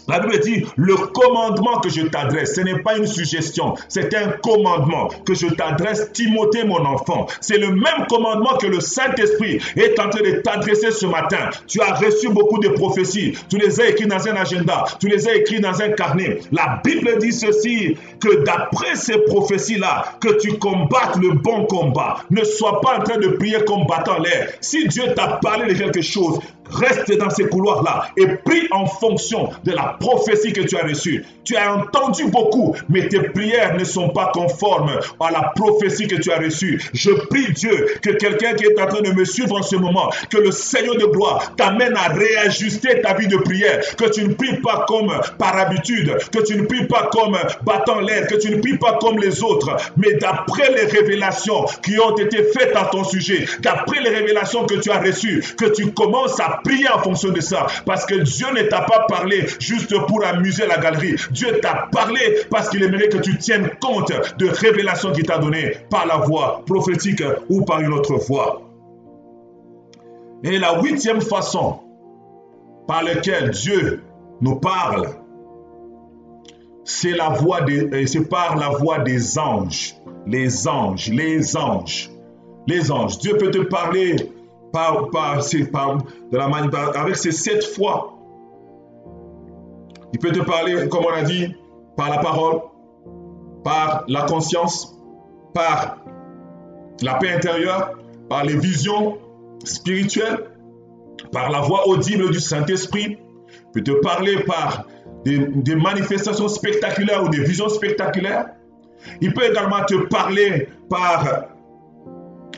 Speaker 1: La Bible dit, le commandement que je t'adresse, ce n'est pas une suggestion, c'est un commandement que je t'adresse, Timothée, mon enfant. C'est le même commandement que le Saint-Esprit est en train de t'adresser ce matin. Tu as reçu beaucoup de prophéties, tu les as écrites dans un agenda, tu les as écrites dans un carnet. La Bible dit ceci, que d'après ces prophéties-là, que tu combattes le bon combat. Ne sois pas en train de prier comme battant l'air. Si Dieu t'a parlé de quelque chose, reste dans ces couloirs-là et prie en fonction de la prophétie que tu as reçue. Tu as entendu beaucoup, mais tes prières ne sont pas conformes à la prophétie que tu as reçue. Je prie Dieu que quelqu'un qui est en train de me suivre en ce moment, que le Seigneur de gloire t'amène à réajuster ta vie de prière, que tu ne pries pas comme par habitude, que tu ne pries pas comme battant l'air, que tu ne pries pas comme les autres, mais d'après les révélations qui ont été faites à ton sujet, d'après les révélations que tu as reçues, que tu commences à prier en fonction de ça, parce que Dieu ne t'a pas parlé juste pour amuser la galerie. Dieu t'a parlé parce qu'il aimerait que tu tiennes compte de révélations qu'il t'a données par la voie prophétique ou par une autre voie. Et la 8e façon par laquelle Dieu nous parle, c'est par la voix des anges. Les anges. Dieu peut te parler avec ces 7 fois. Il peut te parler, comme on a dit, par la parole, par la conscience, par la paix intérieure, par les visions spirituelles, par la voix audible du Saint-Esprit. Il peut te parler par des manifestations spectaculaires ou des visions spectaculaires. Il peut également te parler par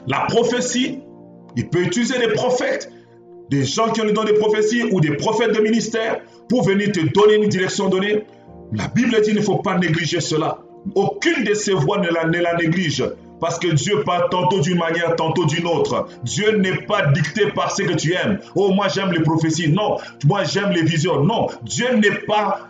Speaker 1: la prophétie. Il peut utiliser des prophètes, des gens qui ont le don de prophétie ou des prophètes de ministère pour venir te donner une direction donnée. La Bible dit qu'il ne faut pas négliger cela. Aucune de ces voix ne la néglige. Parce que Dieu parle tantôt d'une manière, tantôt d'une autre. Dieu n'est pas dicté par ce que tu aimes. Oh, moi j'aime les prophéties. Non, moi j'aime les visions. Non, Dieu n'est pas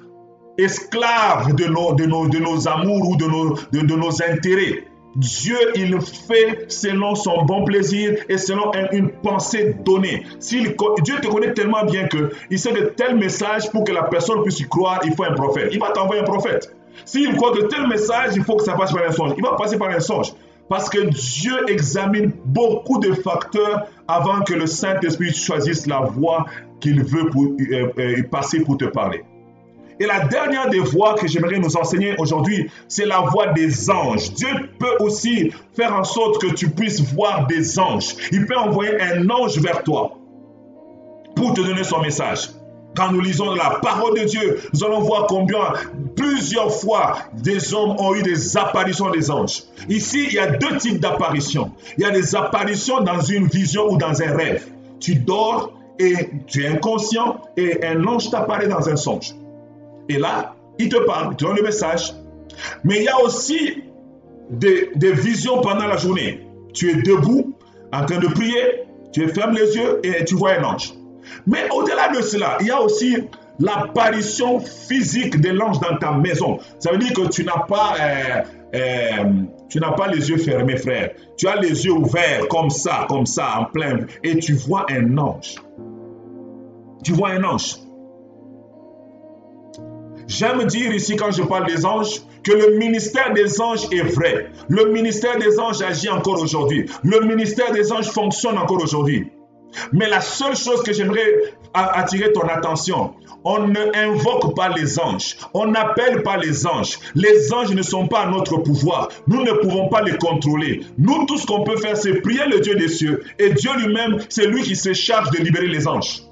Speaker 1: esclave de nos amours ou de nos intérêts. Dieu, il fait selon son bon plaisir et selon une pensée donnée. Dieu te connaît tellement bien qu'il sait que tel message, pour que la personne puisse y croire, il faut un prophète. Il va t'envoyer un prophète. S'il croit que tel message, il faut que ça passe par un songe. Il va passer par un songe. Parce que Dieu examine beaucoup de facteurs avant que le Saint-Esprit choisisse la voie qu'il veut passer pour te parler. Et la dernière des voies que j'aimerais nous enseigner aujourd'hui, c'est la voie des anges. Dieu peut aussi faire en sorte que tu puisses voir des anges. Il peut envoyer un ange vers toi pour te donner son message. Quand nous lisons la parole de Dieu, nous allons voir combien, plusieurs fois, des hommes ont eu des apparitions des anges. Ici, il y a deux types d'apparitions. Il y a des apparitions dans une vision ou dans un rêve. Tu dors et tu es inconscient et un ange t'apparaît dans un songe. Et là, il te parle, il te donne le message. Mais il y a aussi des visions pendant la journée. Tu es debout, en train de prier, tu fermes les yeux et tu vois un ange. Mais au-delà de cela, il y a aussi l'apparition physique de l'ange dans ta maison. Ça veut dire que tu n'as pas les yeux fermés, frère. Tu as les yeux ouverts comme ça, en plein, et tu vois un ange. Tu vois un ange. J'aime dire ici, quand je parle des anges, que le ministère des anges est vrai. Le ministère des anges agit encore aujourd'hui. Le ministère des anges fonctionne encore aujourd'hui. Mais la seule chose que j'aimerais attirer ton attention, on ne invoque pas les anges, on n'appelle pas les anges. Les anges ne sont pas à notre pouvoir, nous ne pouvons pas les contrôler. Nous, tout ce qu'on peut faire, c'est prier le Dieu des cieux. Et Dieu lui-même, c'est lui qui se charge de libérer les anges.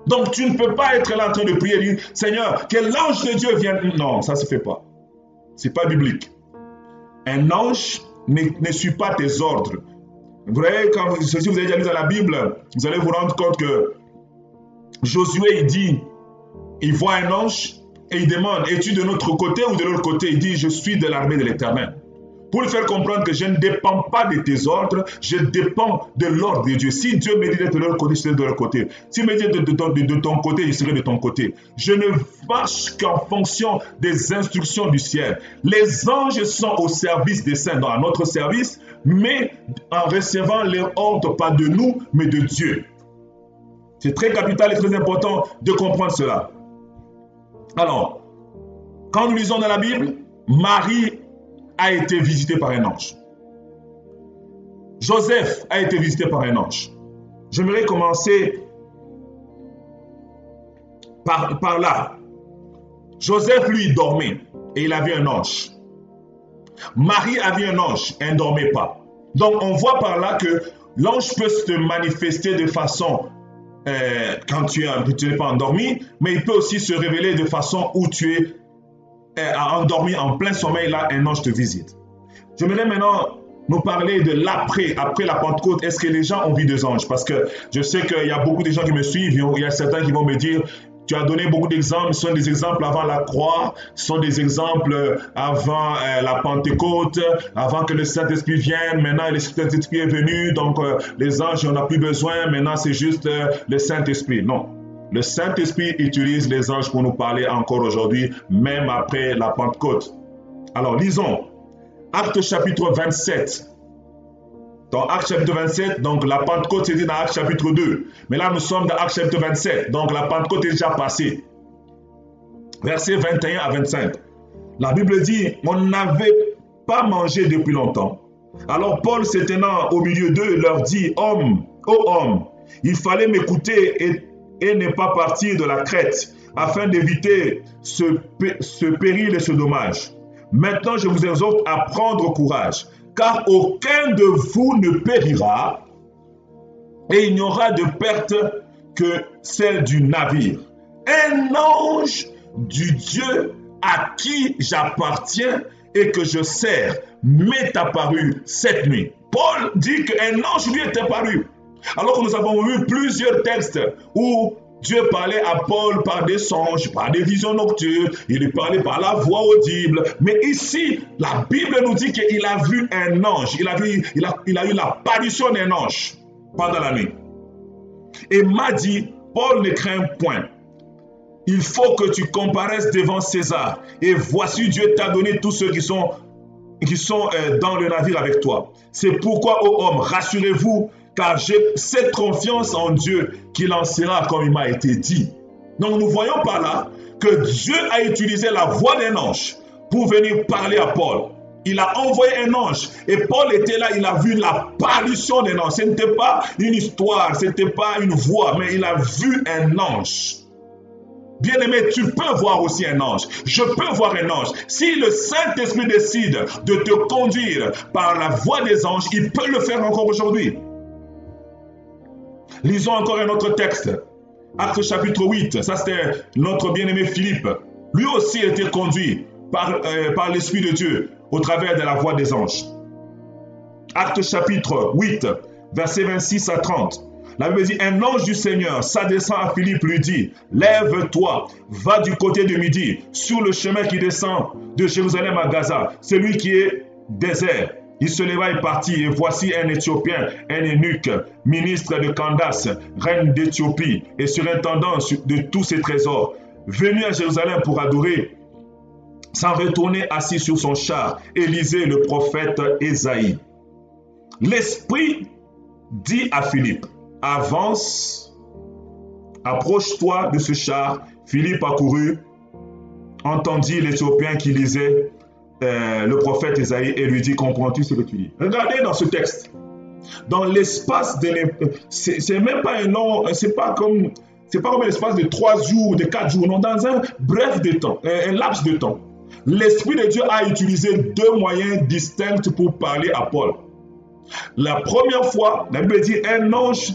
Speaker 1: Donc tu ne peux pas être là en train de prier et dire, Seigneur, que l'ange de Dieu vienne. Non, ça ne se fait pas. Ce n'est pas biblique. Un ange ne suit pas tes ordres. Vous voyez, si vous avez déjà lu dans la Bible, vous allez vous rendre compte que Josué, il dit, il voit un ange et il demande, es-tu de notre côté ou de l'autre côté? Il dit, je suis de l'armée de l'Éternel. Pour lui faire comprendre que je ne dépends pas de tes ordres, je dépends de l'ordre de Dieu. Si Dieu me dit d'être de l'autre côté, je serai de l'autre côté. S'il me dit de ton côté, je serai de ton côté. Je ne marche qu'en fonction des instructions du ciel. Les anges sont au service des saints, à notre service, mais en recevant les ordres, pas de nous, mais de Dieu. C'est très capital et très important de comprendre cela. Alors, quand nous lisons dans la Bible, Marie a été visité par un ange. Joseph a été visité par un ange. J'aimerais commencer par là. Joseph, lui, dormait et il avait un ange. Marie avait un ange, elle ne dormait pas. Donc, on voit par là que l'ange peut se manifester de façon quand tu n'es pas endormi, mais il peut aussi se révéler de façon où tu es endormi en plein sommeil, là, un ange te visite. J'aimerais maintenant nous parler de l'après, après la Pentecôte. Est-ce que les gens ont vu des anges? Parce que je sais qu'il y a beaucoup de gens qui me suivent, il y a certains qui vont me dire, tu as donné beaucoup d'exemples, ce sont des exemples avant la croix, ce sont des exemples avant la Pentecôte, avant que le Saint-Esprit vienne, maintenant le Saint-Esprit est venu, donc les anges, on n'a plus besoin, maintenant c'est juste le Saint-Esprit. Non. Le Saint-Esprit utilise les anges pour nous parler encore aujourd'hui, même après la Pentecôte. Alors, lisons. Actes chapitre 27. Dans Actes chapitre 27, donc la Pentecôte c'est dit dans Actes chapitre 2. Mais là, nous sommes dans Actes chapitre 27. Donc la Pentecôte est déjà passée. Versets 21 à 25. La Bible dit, on n'avait pas mangé depuis longtemps. Alors Paul, se tenant au milieu d'eux, leur dit, hommes, ô hommes, il fallait m'écouter et ne pas partir de la Crète, afin d'éviter ce péril et ce dommage. Maintenant, je vous exhorte à prendre courage, car aucun de vous ne périra, et il n'y aura de perte que celle du navire. Un ange du Dieu à qui j'appartiens et que je sers m'est apparu cette nuit. Paul dit qu'un ange lui est apparu. Alors que nous avons vu plusieurs textes où Dieu parlait à Paul par des songes, par des visions nocturnes, il lui parlait par la voix audible. Mais ici, la Bible nous dit qu'il a vu un ange, il a eu l'apparition d'un ange pendant la nuit. Et m'a dit, Paul ne craint point. Il faut que tu comparaisses devant César. Et voici, Dieu t'a donné tous ceux qui sont dans le navire avec toi. C'est pourquoi, ô homme, rassurez-vous, car j'ai cette confiance en Dieu qu'il en sera comme il m'a été dit. Donc nous voyons par là que Dieu a utilisé la voix d'un ange pour venir parler à Paul. Il a envoyé un ange et Paul était là, il a vu l'apparition d'un ange. Ce n'était pas une histoire, ce n'était pas une voix, mais il a vu un ange. Bien-aimé, tu peux voir aussi un ange. Je peux voir un ange. Si le Saint-Esprit décide de te conduire par la voix des anges, il peut le faire encore aujourd'hui. Lisons encore un autre texte. Actes chapitre 8, ça c'était notre bien-aimé Philippe. Lui aussi a été conduit par l'Esprit de Dieu au travers de la voix des anges. Actes chapitre 8, versets 26 à 30. La Bible dit, un ange du Seigneur s'adressant à Philippe lui dit, lève-toi, va du côté de midi, sur le chemin qui descend de Jérusalem à Gaza, celui qui est désert. Il se leva et partit, et voici un Éthiopien, un eunuque, ministre de Candace, reine d'Éthiopie, et surintendant de tous ses trésors, venu à Jérusalem pour adorer, s'en retourner assis sur son char, et lisait le prophète Ésaïe. L'Esprit dit à Philippe, avance, approche-toi de ce char. Philippe accourut, entendit l'Éthiopien qui lisait le prophète Ésaïe et lui dit, comprends-tu ce que tu dis? Regardez dans ce texte, dans l'espace de... C'est même pas un long, c'est pas comme l'espace de 3 jours, de 4 jours, non, dans un bref de temps, un laps de temps. L'Esprit de Dieu a utilisé 2 moyens distincts pour parler à Paul. La première fois, la Bible dit, un ange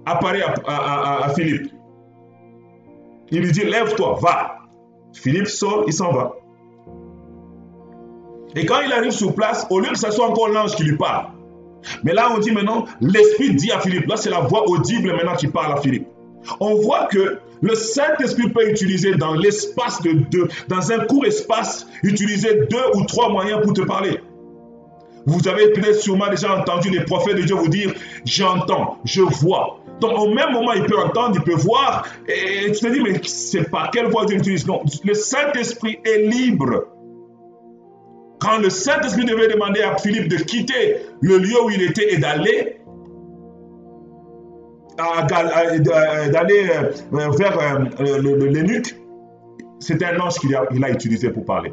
Speaker 1: apparaît à Philippe. Il lui dit, lève-toi, va. Philippe sort, il s'en va. Et quand il arrive sur place, au lieu que ce soit encore l'ange qui lui parle, mais là on dit maintenant, l'Esprit dit à Philippe, là c'est la voix audible maintenant qui parle à Philippe. On voit que le Saint-Esprit peut utiliser dans l'espace de 2, dans un court espace, utiliser 2 ou 3 moyens pour te parler. Vous avez peut-être sûrement déjà entendu les prophètes de Dieu vous dire, j'entends, je vois. Donc au même moment, il peut entendre, il peut voir, et tu te dis, mais c'est pas quelle voix Dieu utilise. Non, le Saint-Esprit est libre. Quand le Saint-Esprit devait demander à Philippe de quitter le lieu où il était et d'aller vers l'eunuque, c'était un ange qu'il a utilisé pour parler.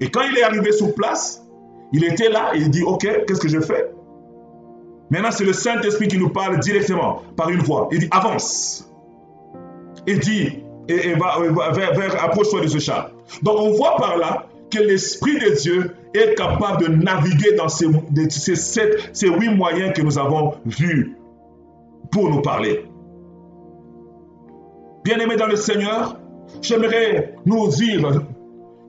Speaker 1: Et quand il est arrivé sur place, il était là et il dit, ok, qu'est-ce que je fais? Maintenant, c'est le Saint-Esprit qui nous parle directement par une voix. Il dit, avance. Il dit, et va approche-toi de ce char. Donc, on voit par là que l'Esprit de Dieu est capable de naviguer dans ces 8 moyens que nous avons vus pour nous parler. Bien-aimés dans le Seigneur, j'aimerais nous dire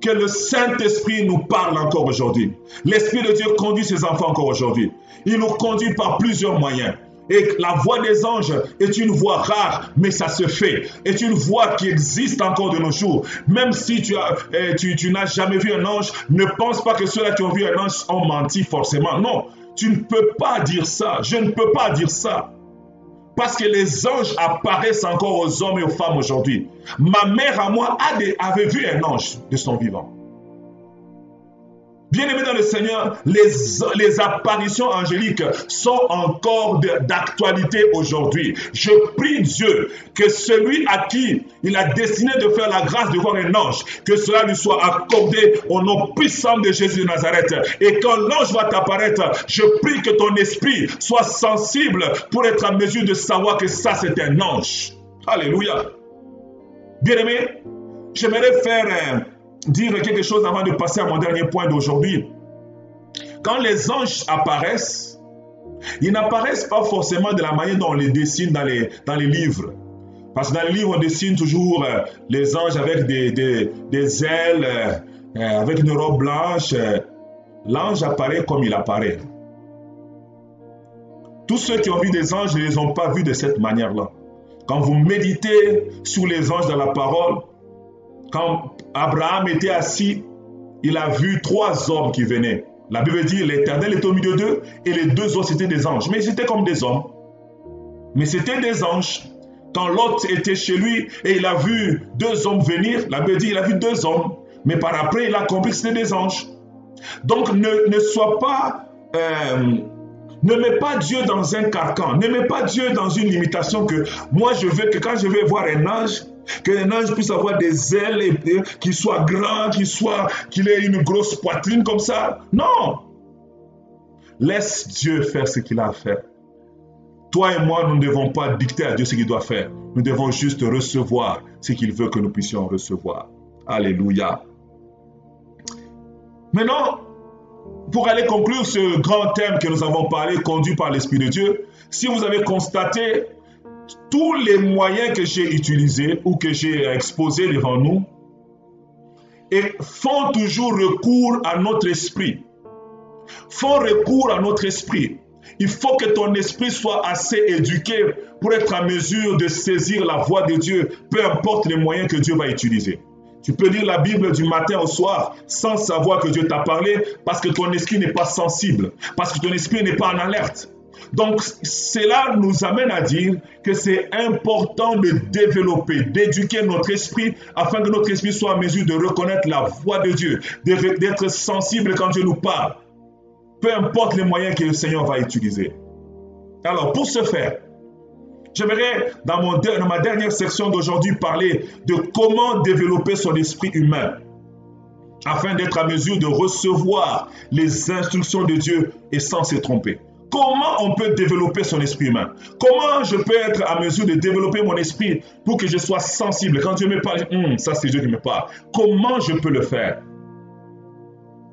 Speaker 1: que le Saint-Esprit nous parle encore aujourd'hui. L'Esprit de Dieu conduit ses enfants encore aujourd'hui. Il nous conduit par plusieurs moyens. Et la voix des anges est une voix rare, mais ça se fait. Est une voix qui existe encore de nos jours. Même si tu n'as jamais vu un ange, ne pense pas que ceux-là qui ont vu un ange ont menti forcément. Non, tu ne peux pas dire ça. Je ne peux pas dire ça. Parce que les anges apparaissent encore aux hommes et aux femmes aujourd'hui. Ma mère à moi avait vu un ange de son vivant. Bien-aimés dans le Seigneur, les apparitions angéliques sont encore d'actualité aujourd'hui. Je prie Dieu que celui à qui il a destiné de faire la grâce de voir un ange, que cela lui soit accordé au nom puissant de Jésus de Nazareth. Et quand l'ange va t'apparaître, je prie que ton esprit soit sensible pour être en mesure de savoir que ça c'est un ange. Alléluia. Bien-aimés, j'aimerais dire quelque chose avant de passer à mon dernier point d'aujourd'hui. Quand les anges apparaissent, ils n'apparaissent pas forcément de la manière dont on les dessine dans les livres. Parce que dans les livres, on dessine toujours les anges avec des ailes, avec une robe blanche. L'ange apparaît comme il apparaît. Tous ceux qui ont vu des anges ne les ont pas vus de cette manière-là. Quand vous méditez sur les anges dans la parole, quand Abraham était assis, il a vu 3 hommes qui venaient. La Bible dit l'Éternel était au milieu d'eux et les 2 autres c'était des anges. Mais c'était comme des hommes. Mais c'était des anges. Quand Lot était chez lui et il a vu 2 hommes venir, la Bible dit il a vu 2 hommes. Mais par après il a compris que c'était des anges. Donc ne sois pas... ne mets pas Dieu dans un carcan. Ne mets pas Dieu dans une limitation que moi je veux que quand je vais voir un ange, qu'un ange puisse avoir des ailes, qu'il soit grand, qu'il ait une grosse poitrine comme ça. Non! Laisse Dieu faire ce qu'il a à faire. Toi et moi, nous ne devons pas dicter à Dieu ce qu'il doit faire. Nous devons juste recevoir ce qu'il veut que nous puissions recevoir. Alléluia. Maintenant, pour aller conclure ce grand thème que nous avons parlé, conduit par l'Esprit de Dieu, si vous avez constaté, tous les moyens que j'ai utilisés ou que j'ai exposés devant nous et font toujours recours à notre esprit. Font recours à notre esprit. Il faut que ton esprit soit assez éduqué pour être en mesure de saisir la voix de Dieu, peu importe les moyens que Dieu va utiliser. Tu peux lire la Bible du matin au soir sans savoir que Dieu t'a parlé parce que ton esprit n'est pas sensible, parce que ton esprit n'est pas en alerte. Donc, cela nous amène à dire que c'est important de développer, d'éduquer notre esprit afin que notre esprit soit en mesure de reconnaître la voix de Dieu, d'être sensible quand Dieu nous parle, peu importe les moyens que le Seigneur va utiliser. Alors, pour ce faire, j'aimerais, dans ma dernière section d'aujourd'hui, parler de comment développer son esprit humain afin d'être en mesure de recevoir les instructions de Dieu et sans se tromper. Comment on peut développer son esprit humain? Comment je peux être en mesure de développer mon esprit pour que je sois sensible? Quand Dieu me parle, ça c'est Dieu qui me parle. Comment je peux le faire?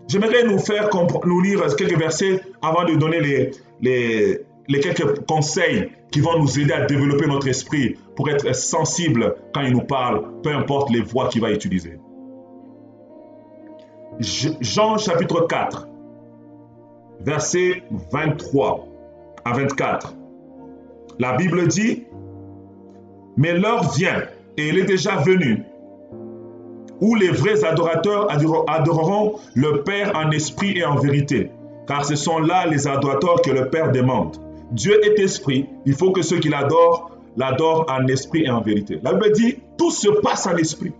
Speaker 1: J'aimerais nous lire quelques versets avant de donner les quelques conseils qui vont nous aider à développer notre esprit pour être sensible quand il nous parle, peu importe les voix qu'il va utiliser. Jean chapitre 4, versets 23 à 24. La Bible dit, « Mais l'heure vient, et elle est déjà venue, où les vrais adorateurs adoreront le Père en esprit et en vérité, car ce sont là les adorateurs que le Père demande. Dieu est esprit, il faut que ceux qui l'adorent en esprit et en vérité. » La Bible dit, tout se passe en esprit.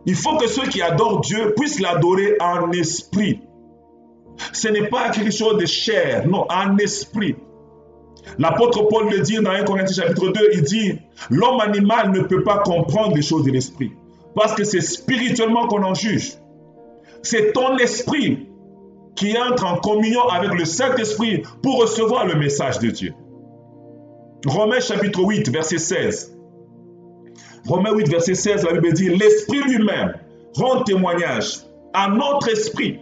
Speaker 1: Il faut que ceux qui adorent Dieu puissent l'adorer en esprit. Ce n'est pas quelque chose de chair, non, en esprit. L'apôtre Paul le dit dans 1 Corinthiens chapitre 2, il dit, l'homme animal ne peut pas comprendre les choses de l'esprit, parce que c'est spirituellement qu'on en juge. C'est ton esprit qui entre en communion avec le Saint-Esprit pour recevoir le message de Dieu. Romains chapitre 8, verset 16. Romains 8, verset 16, la Bible dit, l'Esprit lui-même rend témoignage à notre esprit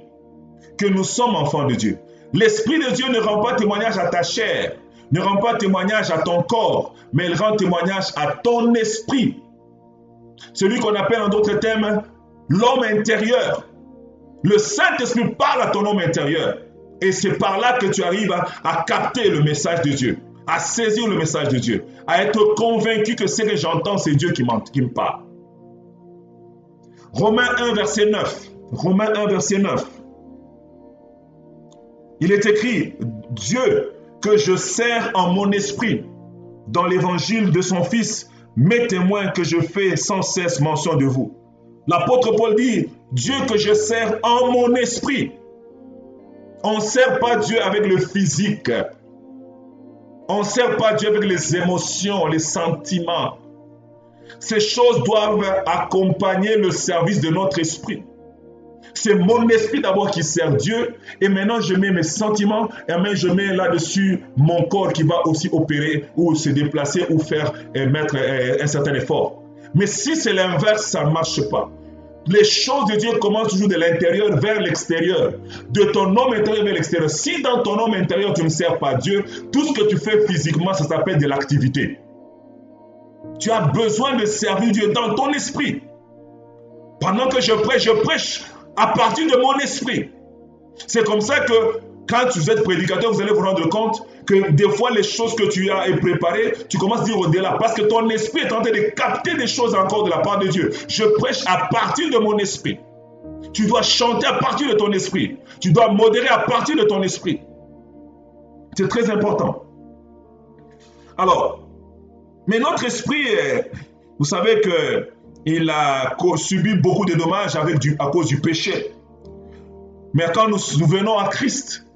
Speaker 1: que nous sommes enfants de Dieu. L'Esprit de Dieu ne rend pas témoignage à ta chair, ne rend pas témoignage à ton corps, mais il rend témoignage à ton esprit. Celui qu'on appelle en d'autres termes l'homme intérieur. Le Saint-Esprit parle à ton homme intérieur. Et c'est par là que tu arrives à capter le message de Dieu, à saisir le message de Dieu, à être convaincu que ce que j'entends, c'est Dieu qui me parle. Romains 1, verset 9. Romains 1, verset 9. Il est écrit, Dieu que je sers en mon esprit, dans l'évangile de son Fils, mes témoins que je fais sans cesse mention de vous. L'apôtre Paul dit, Dieu que je sers en mon esprit. On ne sert pas Dieu avec le physique. On ne sert pas Dieu avec les émotions, les sentiments. Ces choses doivent accompagner le service de notre esprit. C'est mon esprit d'abord qui sert Dieu et maintenant je mets mes sentiments et maintenant je mets là-dessus mon corps qui va aussi opérer ou se déplacer ou faire mettre un certain effort. Mais si c'est l'inverse, ça ne marche pas. Les choses de Dieu commencent toujours de l'intérieur vers l'extérieur, de ton homme intérieur vers l'extérieur. Si dans ton homme intérieur tu ne sers pas Dieu, tout ce que tu fais physiquement, ça s'appelle de l'activité. Tu as besoin de servir Dieu dans ton esprit. Pendant que je prêche à partir de mon esprit. C'est comme ça que quand vous êtes prédicateur, vous allez vous rendre compte que des fois les choses que tu as préparées, tu commences à dire au-delà parce que ton esprit est en train de capter des choses encore de la part de Dieu. Je prêche à partir de mon esprit. Tu dois chanter à partir de ton esprit. Tu dois modérer à partir de ton esprit. C'est très important. Alors, mais notre esprit, vous savez que il a subi beaucoup de dommages à cause du péché. Mais quand nous venons à Christ,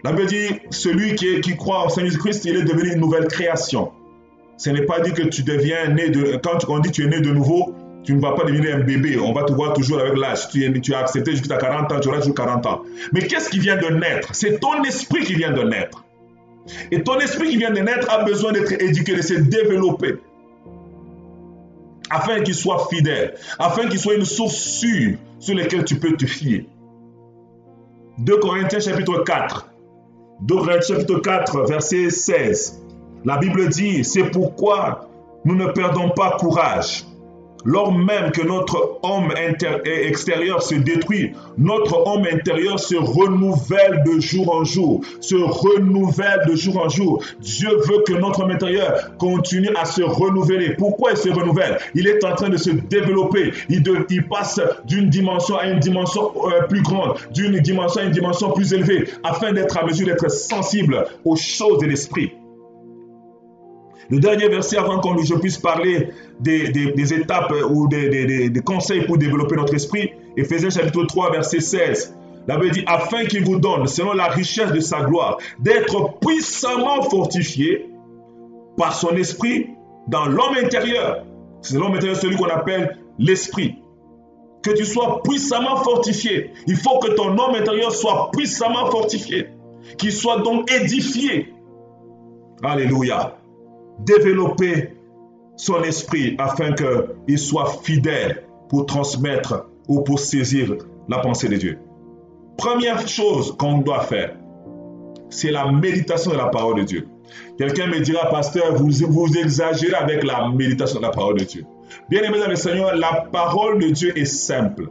Speaker 1: la Bible dit, celui qui croit en Seigneur Christ, il est devenu une nouvelle création. Ce n'est pas dit que tu deviens né de... Quand on dit que tu es né de nouveau, tu ne vas pas devenir un bébé. On va te voir toujours avec l'âge. Tu as accepté jusqu'à 40 ans, tu auras jusqu'à 40 ans. Mais qu'est-ce qui vient de naître? C'est ton esprit qui vient de naître. Et ton esprit qui vient de naître a besoin d'être éduqué, de se développer. Afin qu'il soit fidèle, afin qu'il soit une source sûre sur laquelle tu peux te fier. 2 Corinthiens chapitre 4. 2 Corinthiens chapitre 4, verset 16. La Bible dit, c'est pourquoi nous ne perdons pas courage. Lors même que notre homme extérieur se détruit, notre homme intérieur se renouvelle de jour en jour, se renouvelle de jour en jour. Dieu veut que notre homme intérieur continue à se renouveler. Pourquoi il se renouvelle? Il est en train de se développer. Il passe d'une dimension à une dimension plus grande, d'une dimension à une dimension plus élevée, afin d'être à mesure d'être sensible aux choses de l'esprit. Le dernier verset avant que je puisse parler des étapes ou des conseils pour développer notre esprit, Éphésiens chapitre 3 verset 16. La Bible dit, afin qu'il vous donne, selon la richesse de sa gloire, d'être puissamment fortifié par son esprit dans l'homme intérieur. C'est l'homme intérieur, celui qu'on appelle l'esprit. Que tu sois puissamment fortifié. Il faut que ton homme intérieur soit puissamment fortifié. Qu'il soit donc édifié. Alléluia. Développer son esprit afin qu'il soit fidèle pour transmettre ou pour saisir la pensée de Dieu. Première chose qu'on doit faire, c'est la méditation de la parole de Dieu. Quelqu'un me dira, pasteur, vous exagérez avec la méditation de la parole de Dieu. Bien aimé dans le Seigneur, la parole de Dieu est simple.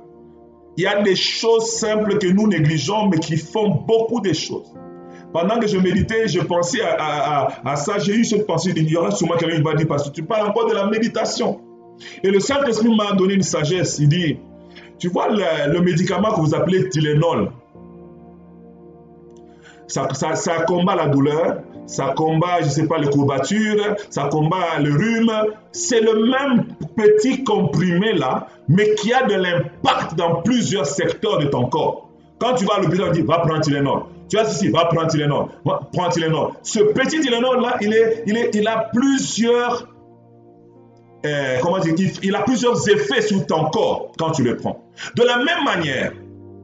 Speaker 1: Il y a des choses simples que nous négligeons, mais qui font beaucoup de choses. Pendant que je méditais, je pensais à ça. J'ai eu cette pensée il y aura sûrement quelqu'un qui va dire, parce que tu parles encore de la méditation. Et le Saint-Esprit m'a donné une sagesse. Il dit, tu vois le médicament que vous appelez Tylenol, ça combat la douleur, ça combat, je ne sais pas, les courbatures, ça combat le rhume. C'est le même petit comprimé là, mais qui a de l'impact dans plusieurs secteurs de ton corps. Quand tu vas à l'hôpital, on dit, va prendre Tylenol. Tu vois ceci, va prendre Tylenol. Prends Tylenol. Ce petit Tylenol là, il a plusieurs, il a plusieurs effets sur ton corps quand tu le prends. De la même manière,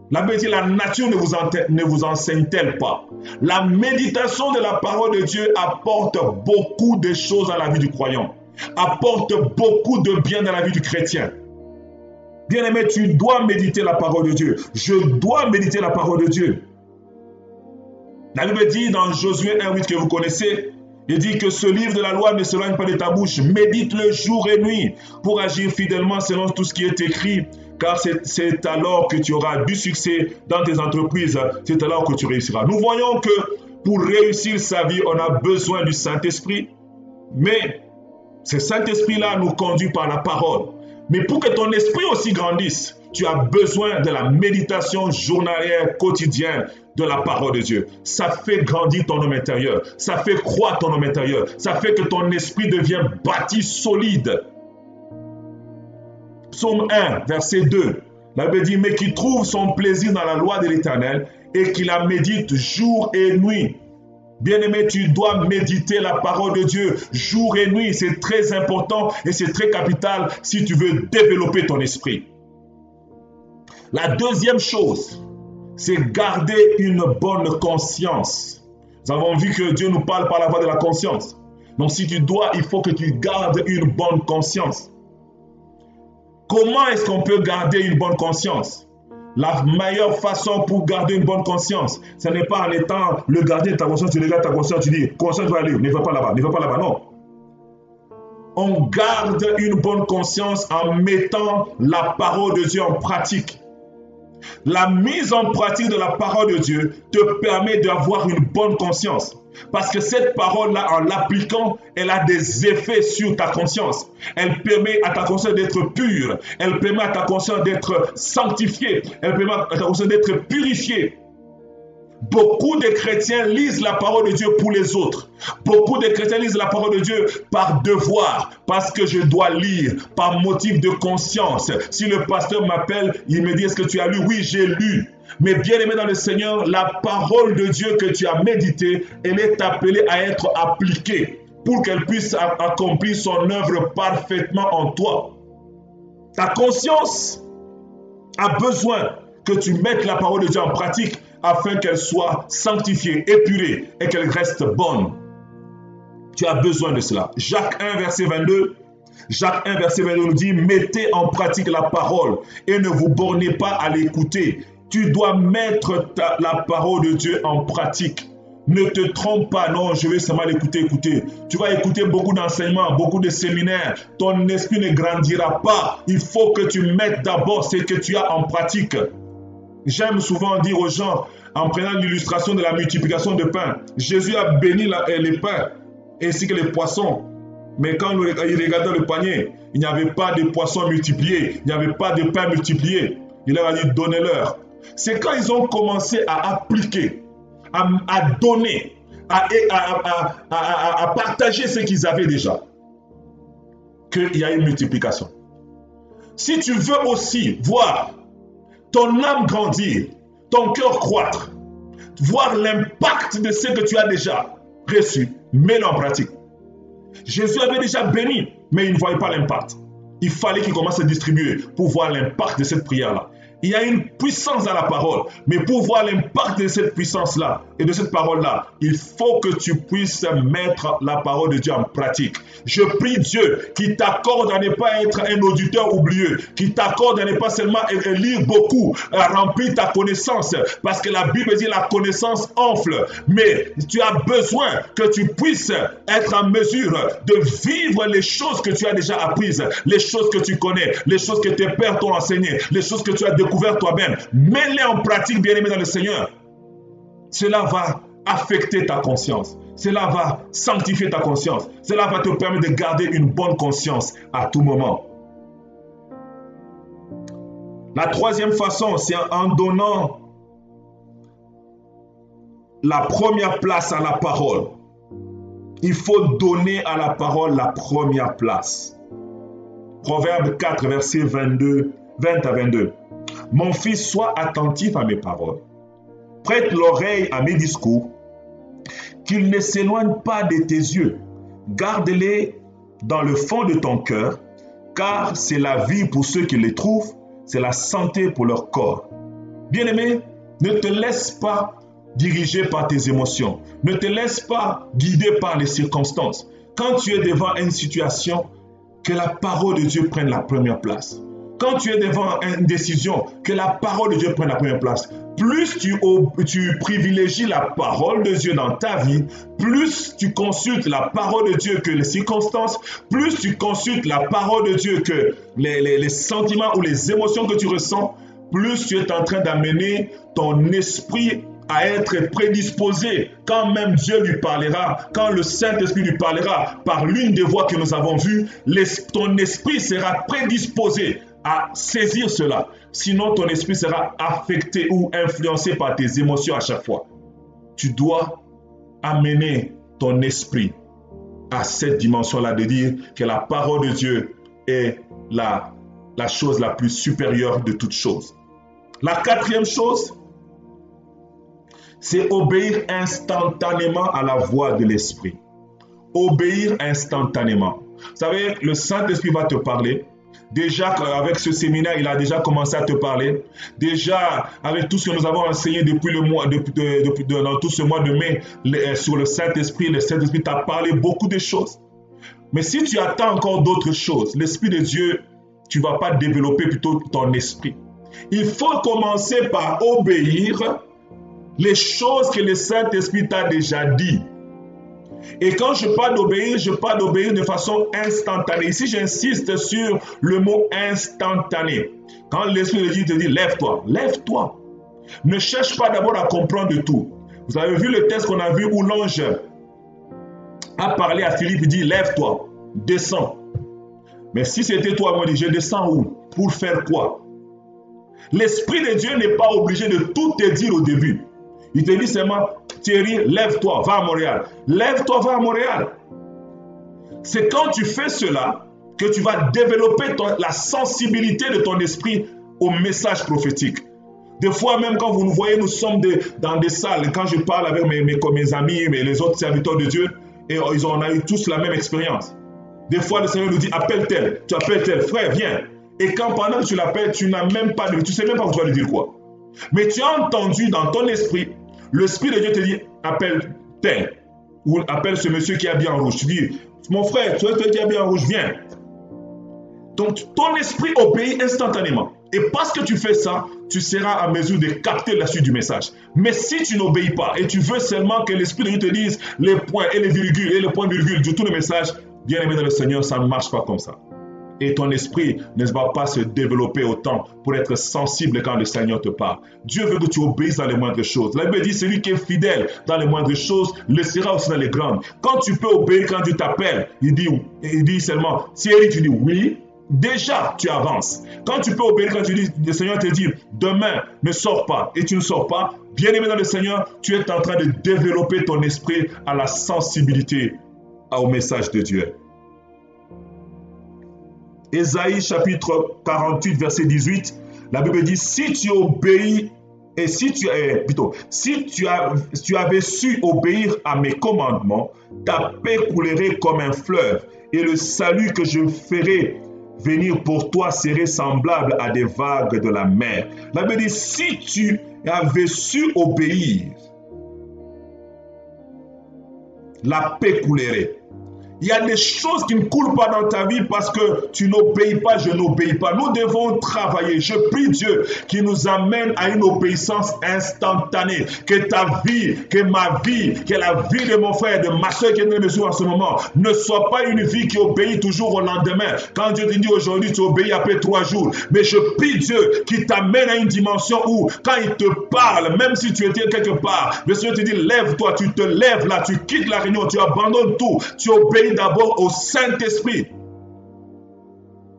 Speaker 1: la nature ne vous enseigne-t-elle pas? La méditation de la parole de Dieu apporte beaucoup de choses dans la vie du croyant, apporte beaucoup de bien dans la vie du chrétien. Bien-aimé, tu dois méditer la parole de Dieu. Je dois méditer la parole de Dieu. La Bible dit dans Josué 1:8 que vous connaissez, il dit que ce livre de la loi ne s'éloigne pas de ta bouche. Médite-le jour et nuit pour agir fidèlement selon tout ce qui est écrit, car c'est alors que tu auras du succès dans tes entreprises, c'est alors que tu réussiras. Nous voyons que pour réussir sa vie, on a besoin du Saint-Esprit, mais ce Saint-Esprit-là nous conduit par la parole. Mais pour que ton esprit aussi grandisse, tu as besoin de la méditation journalière quotidienne de la parole de Dieu. Ça fait grandir ton homme intérieur. Ça fait croître ton homme intérieur. Ça fait que ton esprit devient bâti solide. Psaume 1, verset 2. La Bible dit, mais qui trouve son plaisir dans la loi de l'Éternel et qui la médite jour et nuit. Bien-aimé, tu dois méditer la parole de Dieu jour et nuit. C'est très important et c'est très capital si tu veux développer ton esprit. La deuxième chose, c'est garder une bonne conscience. Nous avons vu que Dieu nous parle par la voie de la conscience. Donc si tu dois, il faut que tu gardes une bonne conscience. Comment est-ce qu'on peut garder une bonne conscience? La meilleure façon pour garder une bonne conscience, ce n'est pas en étant le gardien de ta conscience, tu regardes ta conscience, tu dis, conscience va aller, ne va pas là-bas, ne va pas là-bas, non. On garde une bonne conscience en mettant la parole de Dieu en pratique. La mise en pratique de la parole de Dieu te permet d'avoir une bonne conscience. Parce que cette parole-là, en l'appliquant, elle a des effets sur ta conscience. Elle permet à ta conscience d'être pure. Elle permet à ta conscience d'être sanctifiée. Elle permet à ta conscience d'être purifiée. Beaucoup de chrétiens lisent la parole de Dieu pour les autres. Beaucoup de chrétiens lisent la parole de Dieu par devoir, parce que je dois lire, par motif de conscience. Si le pasteur m'appelle, il me dit, est-ce que tu as lu? Oui, j'ai lu. Mais bien aimé dans le Seigneur, la parole de Dieu que tu as méditée, elle est appelée à être appliquée pour qu'elle puisse accomplir son œuvre parfaitement en toi. Ta conscience a besoin que tu mettes la parole de Dieu en pratique afin qu'elle soit sanctifiée, épurée et qu'elle reste bonne. Tu as besoin de cela. Jacques 1, verset 22. Jacques 1, verset 22 nous dit, mettez en pratique la parole et ne vous bornez pas à l'écouter. Tu dois mettre la parole de Dieu en pratique. Ne te trompe pas, non, je vais seulement l'écouter. Tu vas écouter beaucoup d'enseignements, beaucoup de séminaires. Ton esprit ne grandira pas. Il faut que tu mettes d'abord ce que tu as en pratique. J'aime souvent dire aux gens, en prenant l'illustration de la multiplication de pain, Jésus a béni les pains ainsi que les poissons. Mais quand il regardait le panier, il n'y avait pas de poissons multipliés, il n'y avait pas de pain multiplié. Il leur a dit, donnez-leur. C'est quand ils ont commencé à appliquer, à donner, à partager ce qu'ils avaient déjà, qu'il y a une multiplication. Si tu veux aussi voir ton âme grandir, ton cœur croître, voir l'impact de ce que tu as déjà reçu, mets-le en pratique. Jésus avait déjà béni, mais il ne voyait pas l'impact. Il fallait qu'il commence à distribuer pour voir l'impact de cette prière-là. Il y a une puissance dans la parole, mais pour voir l'impact de cette puissance-là et de cette parole-là, il faut que tu puisses mettre la parole de Dieu en pratique. Je prie Dieu qui t'accorde à ne pas être un auditeur oublieux, qui t'accorde à ne pas seulement lire beaucoup, à remplir ta connaissance, parce que la Bible dit la connaissance enfle, mais tu as besoin que tu puisses être en mesure de vivre les choses que tu as déjà apprises, les choses que tu connais, les choses que tes pères t'ont enseignées, les choses que tu as découvert toi-même. Mets-les en pratique, bien-aimé dans le Seigneur. Cela va affecter ta conscience. Cela va sanctifier ta conscience. Cela va te permettre de garder une bonne conscience à tout moment. La troisième façon, c'est en donnant la première place à la parole. Il faut donner à la parole la première place. Proverbe 4, verset 20 à 22. Mon fils, sois attentif à mes paroles. Prête l'oreille à mes discours, qu'ils ne s'éloignent pas de tes yeux. Garde-les dans le fond de ton cœur, car c'est la vie pour ceux qui les trouvent, c'est la santé pour leur corps. Bien-aimé, ne te laisse pas diriger par tes émotions. Ne te laisse pas guider par les circonstances. Quand tu es devant une situation, que la parole de Dieu prenne la première place. Quand tu es devant une décision, que la parole de Dieu prenne la première place. Plus tu privilégies la parole de Dieu dans ta vie, plus tu consultes la parole de Dieu que les circonstances, plus tu consultes la parole de Dieu que les sentiments ou les émotions que tu ressens, plus tu es en train d'amener ton esprit à être prédisposé quand même Dieu lui parlera, quand le Saint-Esprit lui parlera par l'une des voies que nous avons vues, ton esprit sera prédisposé à saisir cela. Sinon, ton esprit sera affecté ou influencé par tes émotions à chaque fois. Tu dois amener ton esprit à cette dimension-là de dire que la parole de Dieu est la chose la plus supérieure de toutes choses. La quatrième chose, c'est obéir instantanément à la voix de l'esprit. Obéir instantanément. Vous savez, le Saint-Esprit va te parler. Déjà, avec ce séminaire, il a déjà commencé à te parler. Déjà, avec tout ce que nous avons enseigné depuis dans tout ce mois de mai sur le Saint-Esprit t'a parlé beaucoup de choses. Mais si tu attends encore d'autres choses, l'Esprit de Dieu, tu ne vas pas développer plutôt ton esprit. Il faut commencer par obéir les choses que le Saint-Esprit t'a déjà dit. Et quand je parle d'obéir de façon instantanée. Ici, j'insiste sur le mot instantané. Quand l'Esprit de Dieu te dit, lève-toi, lève-toi. Ne cherche pas d'abord à comprendre de tout. Vous avez vu le texte qu'on a vu où l'ange a parlé à Philippe, il dit, lève-toi, descends. Mais si c'était toi, moi, je dis, je descends où? Pour faire quoi? L'Esprit de Dieu n'est pas obligé de tout te dire au début. Il te dit seulement, Thierry, lève-toi, va à Montréal. Lève-toi, va à Montréal. C'est quand tu fais cela que tu vas développer la sensibilité de ton esprit au message prophétique. Des fois, même quand vous nous voyez, nous sommes dans des salles. Quand je parle avec mes amis, les autres serviteurs de Dieu, et on a eu tous la même expérience. Des fois, le Seigneur nous dit, appelle tel. Tu appelles tel, frère, viens. Et quand pendant que tu l'appelles, tu sais même pas où tu vas lui dire quoi. Mais tu as entendu dans ton esprit, l'Esprit de Dieu te dit, appelle tel, ou appelle ce monsieur qui est habillé en rouge. Tu dis, mon frère, toi qui es habillé en rouge, viens. Donc ton esprit obéit instantanément. Et parce que tu fais ça, tu seras en mesure de capter la suite du message. Mais si tu n'obéis pas et tu veux seulement que l'Esprit de Dieu te dise les points et les virgules et les points-virgules de tout le message, bien aimé dans le Seigneur, ça ne marche pas comme ça. Et ton esprit ne va pas se développer autant pour être sensible quand le Seigneur te parle. Dieu veut que tu obéisses dans les moindres choses. La Bible dit, celui qui est fidèle dans les moindres choses le sera aussi dans les grandes. Quand tu peux obéir quand Dieu t'appelle, il dit seulement, Thierry, tu dis oui, déjà tu avances. Quand tu peux obéir quand tu dis, le Seigneur te dit, demain ne sors pas, et tu ne sors pas, bien aimé dans le Seigneur, tu es en train de développer ton esprit à la sensibilité au message de Dieu. Ésaïe chapitre 48 verset 18, la Bible dit, si tu obéis et si tu avais su obéir à mes commandements, ta paix coulerait comme un fleuve et le salut que je ferai venir pour toi serait semblable à des vagues de la mer. La Bible dit, si tu avais su obéir, la paix coulerait. Il y a des choses qui ne coulent pas dans ta vie parce que tu n'obéis pas, je n'obéis pas. Nous devons travailler. Je prie Dieu qui nous amène à une obéissance instantanée. Que ta vie, que ma vie, que la vie de mon frère, de ma soeur qui est dans le en ce moment, ne soit pas une vie qui obéit toujours au lendemain. Quand Dieu te dit aujourd'hui, tu obéis après 3 jours. Mais je prie Dieu qui t'amène à une dimension où, quand il te parle, même si tu étais quelque part, le Seigneur te dit, lève-toi, tu te lèves là, tu quittes la réunion, tu abandonnes tout, tu obéis d'abord au Saint-Esprit.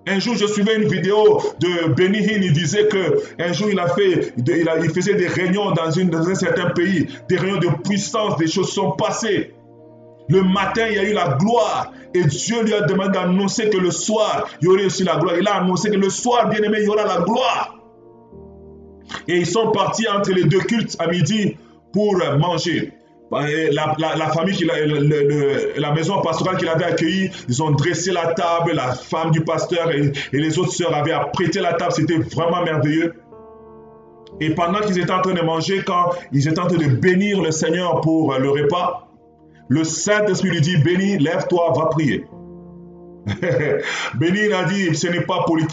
Speaker 1: Un jour, je suivais une vidéo de Benny Hinn. Il disait qu'un jour, il faisait des réunions dans un certain pays, des réunions de puissance, des choses sont passées. Le matin, il y a eu la gloire et Dieu lui a demandé d'annoncer que le soir, il y aurait aussi la gloire. Il a annoncé que le soir, bien aimé, il y aura la gloire. Et ils sont partis entre les 2 cultes à midi pour manger. La famille, la maison pastorale qu'il avait accueillie, ils ont dressé la table, la femme du pasteur et les autres sœurs avaient apprêté la table, c'était vraiment merveilleux. Et pendant qu'ils étaient en train de manger, quand ils étaient en train de bénir le Seigneur pour le repas, le Saint-Esprit lui dit, Béni, lève-toi, va prier. Béni a dit, ce n'est pas poli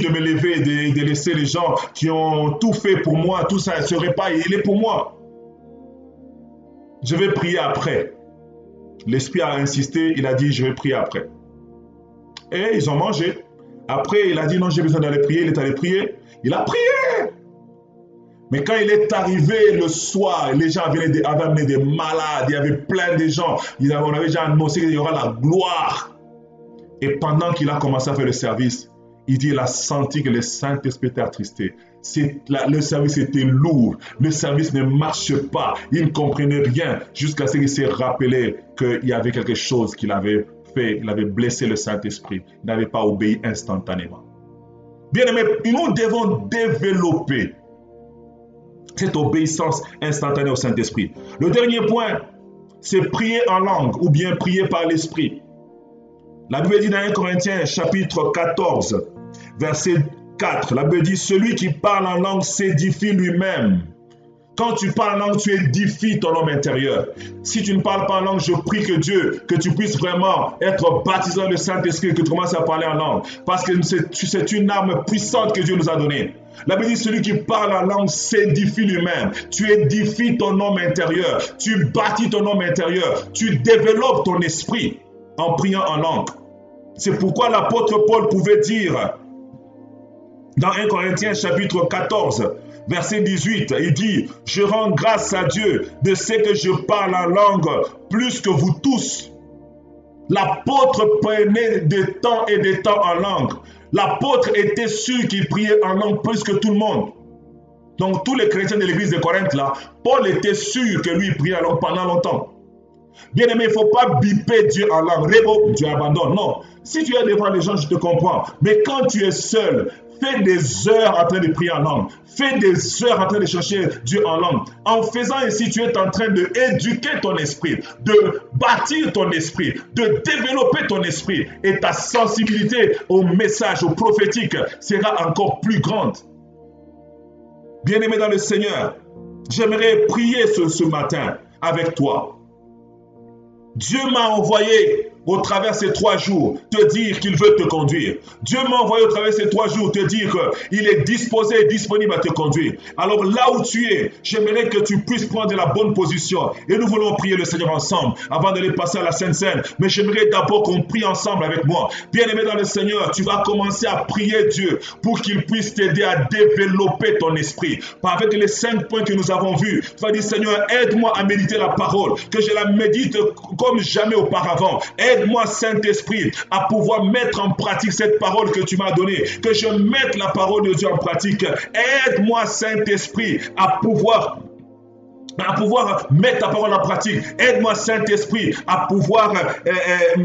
Speaker 1: de me lever, de laisser les gens qui ont tout fait pour moi, tout ça, ce repas, il est pour moi. Je vais prier après. L'Esprit a insisté, il a dit, je vais prier après. Et ils ont mangé. Après, il a dit, non, j'ai besoin d'aller prier. Il est allé prier. Il a prié. Mais quand il est arrivé le soir, les gens avaient amené des malades, il y avait plein de gens. On avait déjà annoncé qu'il y aura la gloire. Et pendant qu'il a commencé à faire le service, il dit, il a senti que le Saint-Esprit était attristé. Le service était lourd, le service ne marche pas, il ne comprenait rien jusqu'à ce qu'il s'est rappelé qu'il y avait quelque chose qu'il avait fait, il avait blessé le Saint-Esprit, il n'avait pas obéi instantanément. Bien aimé, nous devons développer cette obéissance instantanée au Saint-Esprit. Le dernier point, c'est prier en langue ou bien prier par l'Esprit. La Bible dit dans 1 Corinthiens chapitre 14, verset 4, la Bible dit, celui qui parle en langue s'édifie lui-même. Quand tu parles en langue, tu édifies ton homme intérieur. Si tu ne parles pas en langue, je prie que Dieu, que tu puisses vraiment être baptisé dans le Saint-Esprit, que tu commences à parler en langue. Parce que c'est une arme puissante que Dieu nous a donnée. La Bible dit, celui qui parle en langue s'édifie lui-même. Tu édifies ton homme intérieur. Tu bâtis ton homme intérieur. Tu développes ton esprit en priant en langue. C'est pourquoi l'apôtre Paul pouvait dire dans 1 Corinthiens chapitre 14, verset 18, il dit, je rends grâce à Dieu de ce que je parle en langue plus que vous tous. L'apôtre prenait des temps et des temps en langue. L'apôtre était sûr qu'il priait en langue plus que tout le monde. Donc tous les chrétiens de l'église de Corinthe là, Paul était sûr que lui priait en langue pendant longtemps. Bien aimé, il ne faut pas biper Dieu en langue. Rébo, Dieu abandonne. Non. Si tu es devant les gens, je te comprends. Mais quand tu es seul, fais des heures en train de prier en langue. Fais des heures en train de chercher Dieu en langue. En faisant ainsi, tu es en train d'éduquer ton esprit, de bâtir ton esprit, de développer ton esprit. Et ta sensibilité au message, au prophétique sera encore plus grande. Bien-aimé dans le Seigneur, j'aimerais prier ce matin avec toi. Dieu m'a envoyé au travers de ces 3 jours, te dire qu'il veut te conduire. Dieu m'a envoyé au travers de ces 3 jours te dire qu'il est disposé et disponible à te conduire. Alors là où tu es, j'aimerais que tu puisses prendre la bonne position. Et nous voulons prier le Seigneur ensemble avant d'aller passer à la Sainte Seine. Mais j'aimerais d'abord qu'on prie ensemble avec moi. Bien-aimé dans le Seigneur, tu vas commencer à prier Dieu pour qu'il puisse t'aider à développer ton esprit. Avec les 5 points que nous avons vus, tu vas dire Seigneur, aide-moi à méditer la parole, que je la médite comme jamais auparavant. Aide-moi, Saint-Esprit, à pouvoir mettre en pratique cette parole que tu m'as donnée, que je mette la parole de Dieu en pratique. Aide-moi, Saint-Esprit, à pouvoir mettre la parole en pratique. Aide-moi, Saint-Esprit, à pouvoir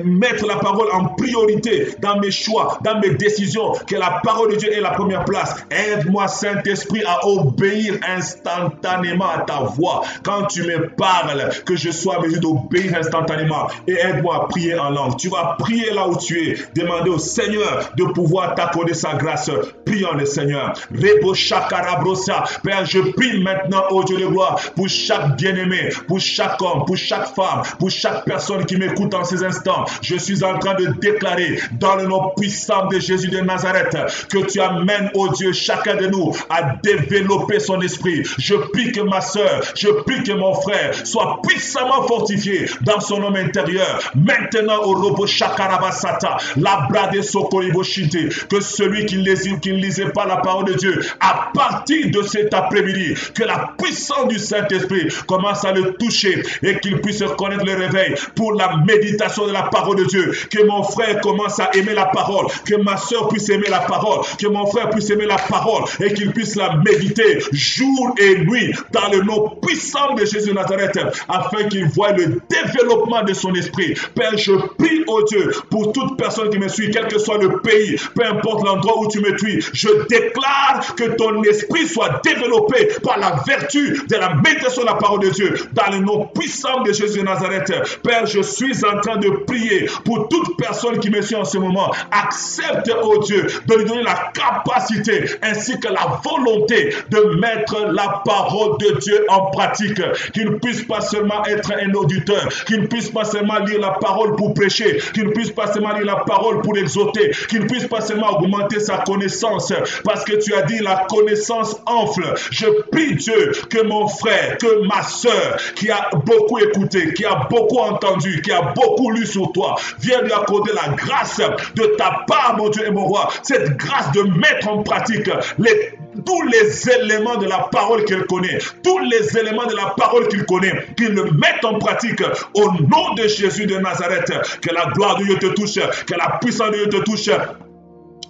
Speaker 1: mettre la parole en priorité dans mes choix, dans mes décisions, que la parole de Dieu ait la première place. Aide-moi, Saint-Esprit, à obéir instantanément à ta voix. Quand tu me parles, que je sois en mesure d'obéir instantanément. Et aide-moi à prier en langue. Tu vas prier là où tu es. Demander au Seigneur de pouvoir t'accorder sa grâce. Prions le Seigneur. Rebo Shakarabrosa. Père, je prie maintenant, ô Dieu de gloire, pour chaque bien-aimé, pour chaque homme, pour chaque femme, pour chaque personne qui m'écoute en ces instants. Je suis en train de déclarer dans le nom puissant de Jésus de Nazareth que tu amènes, ô Dieu, chacun de nous à développer son esprit. Je prie que ma soeur, je prie que mon frère soit puissamment fortifié dans son homme intérieur. Maintenant, au robot Shakarabasata, la brade Sokoriboshite, que celui qui ne lisait pas la parole de Dieu, à partir de cet après-midi, que la puissance du Saint-Esprit commence à le toucher et qu'il puisse connaître le réveil pour la méditation de la parole de Dieu. Que mon frère commence à aimer la parole, que ma soeur puisse aimer la parole, que mon frère puisse aimer la parole et qu'il puisse la méditer jour et nuit dans le nom puissant de Jésus de Nazareth afin qu'il voie le développement de son esprit. Père, je prie, oh Dieu, pour toute personne qui me suit, quel que soit le pays, peu importe l'endroit où tu me suis, je déclare que ton esprit soit développé par la vertu de la méditation de la parole de Dieu, dans le nom puissant de Jésus de Nazareth. Père, je suis en train de prier pour toute personne qui me suit en ce moment. Accepte, oh Dieu, de lui donner la capacité ainsi que la volonté de mettre la parole de Dieu en pratique. Qu'il ne puisse pas seulement être un auditeur, qu'il ne puisse pas seulement lire la parole pour prêcher, qu'il ne puisse pas seulement lire la parole pour exhorter, qu'il ne puisse pas seulement augmenter sa connaissance, parce que tu as dit la connaissance enfle. Je prie Dieu que mon frère, que ma soeur, qui a beaucoup écouté, qui a beaucoup entendu, qui a beaucoup lu sur toi, viens lui accorder la grâce de ta part, mon Dieu et mon roi, cette grâce de mettre en pratique tous les éléments de la parole qu'il connaît, tous les éléments de la parole qu'il connaît, qu'il le mette en pratique au nom de Jésus de Nazareth. Que la gloire de Dieu te touche, que la puissance de Dieu te touche.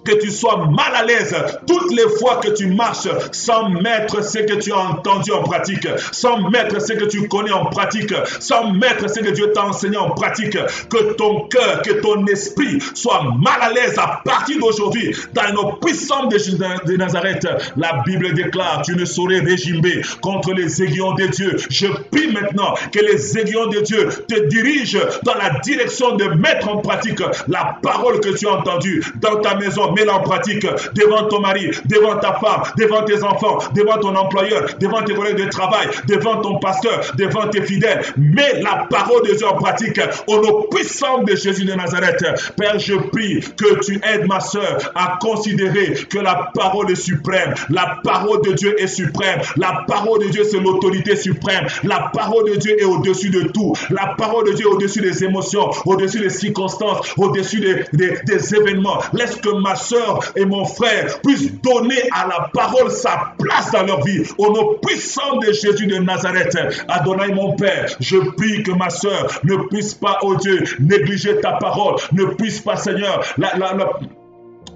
Speaker 1: Que tu sois mal à l'aise toutes les fois que tu marches sans mettre ce que tu as entendu en pratique, sans mettre ce que tu connais en pratique, sans mettre ce que Dieu t'a enseigné en pratique. Que ton cœur, que ton esprit soit mal à l'aise à partir d'aujourd'hui. Dans le nom puissant de Jésus de Nazareth, la Bible déclare, tu ne saurais régimer contre les aiguillons de Dieu. Je prie maintenant que les aiguillons de Dieu te dirigent dans la direction de mettre en pratique la parole que tu as entendue dans ta maison. Mets-la en pratique devant ton mari, devant ta femme, devant tes enfants, devant ton employeur, devant tes collègues de travail, devant ton pasteur, devant tes fidèles. Mets la parole de Dieu en pratique au nom puissant de Jésus de Nazareth. Père, je prie que tu aides ma soeur à considérer que la parole est suprême. La parole de Dieu est suprême. La parole de Dieu, c'est l'autorité suprême. La parole de Dieu est au-dessus de tout. La parole de Dieu est au-dessus des émotions, au-dessus des circonstances, au-dessus des événements. Laisse que ma soeur et mon frère puissent donner à la parole sa place dans leur vie. Au nom puissant de Jésus de Nazareth, Adonai mon Père, je prie que ma soeur ne puisse pas, oh Dieu, négliger ta parole, ne puisse pas, Seigneur,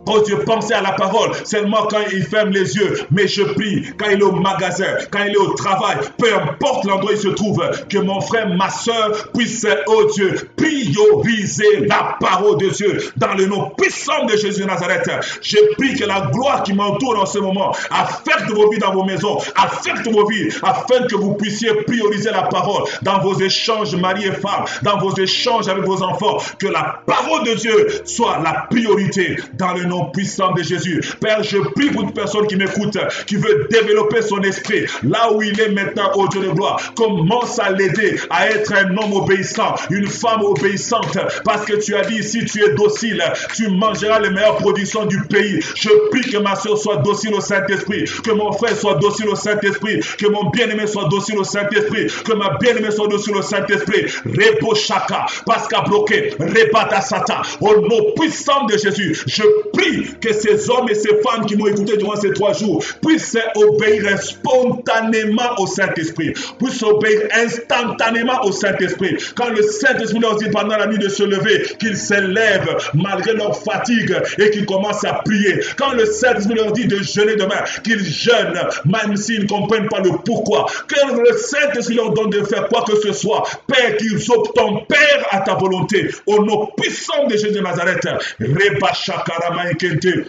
Speaker 1: oh Dieu, pensez à la parole seulement quand il ferme les yeux. Mais je prie, quand il est au magasin, quand il est au travail, peu importe l'endroit où il se trouve, que mon frère, ma soeur puisse, oh Dieu, prioriser la parole de Dieu dans le nom puissant de Jésus de Nazareth. Je prie que la gloire qui m'entoure en ce moment affecte vos vies dans vos maisons, affecte vos vies, afin que vous puissiez prioriser la parole dans vos échanges mari et femme, dans vos échanges avec vos enfants. Que la parole de Dieu soit la priorité dans le nom nom puissant de Jésus. Père, je prie pour toute personne qui m'écoute, qui veut développer son esprit, là où il est maintenant, ô Dieu de gloire. Commence à l'aider à être un homme obéissant, une femme obéissante, parce que tu as dit, si tu es docile, tu mangeras les meilleures productions du pays. Je prie que ma soeur soit docile au Saint-Esprit, que mon frère soit docile au Saint-Esprit, que mon bien-aimé soit docile au Saint-Esprit, que ma bien-aimée soit docile au Saint-Esprit. Repo Shaka, Pasca bloqué, Repata Sata, au nom puissant de Jésus, je prie que ces hommes et ces femmes qui m'ont écouté durant ces 3 jours puissent obéir spontanément au Saint-Esprit, puissent obéir instantanément au Saint-Esprit. Quand le Saint-Esprit leur dit pendant la nuit de se lever, qu'ils s'élèvent malgré leur fatigue et qu'ils commencent à prier. Quand le Saint-Esprit leur dit de jeûner demain, qu'ils jeûnent, même s'ils ne comprennent pas le pourquoi. Quand le Saint-Esprit leur donne de faire quoi que ce soit, Père, qu'ils obtiennent, Père, à ta volonté, au nom puissant de Jésus de Nazareth. Reba Shakarama Ekente.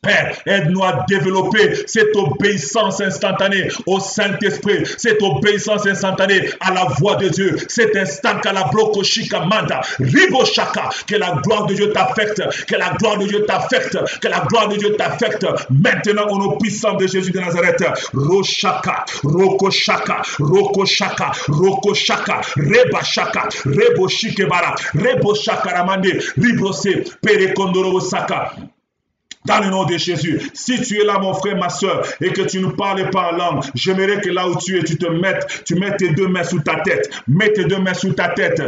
Speaker 1: Père, aide-nous à développer cette obéissance instantanée au Saint-Esprit, cette obéissance instantanée à la voix de Dieu, cet instant qu'à la bloco shikamanda, ribo shaka, que la gloire de Dieu t'affecte, que la gloire de Dieu t'affecte, que la gloire de Dieu t'affecte, maintenant au nom puissant de Jésus de Nazareth. Roshaka, roko shaka, roko shaka, roko shaka, reba shaka, rebo shikebara, rebo shaka ramande, ribrose, perekondoro saka. Dans le nom de Jésus, si tu es là, mon frère, ma soeur, et que tu ne parles pas en langue, j'aimerais que là où tu es, tu mets tes 2 mains sous ta tête. Mets tes 2 mains sous ta tête.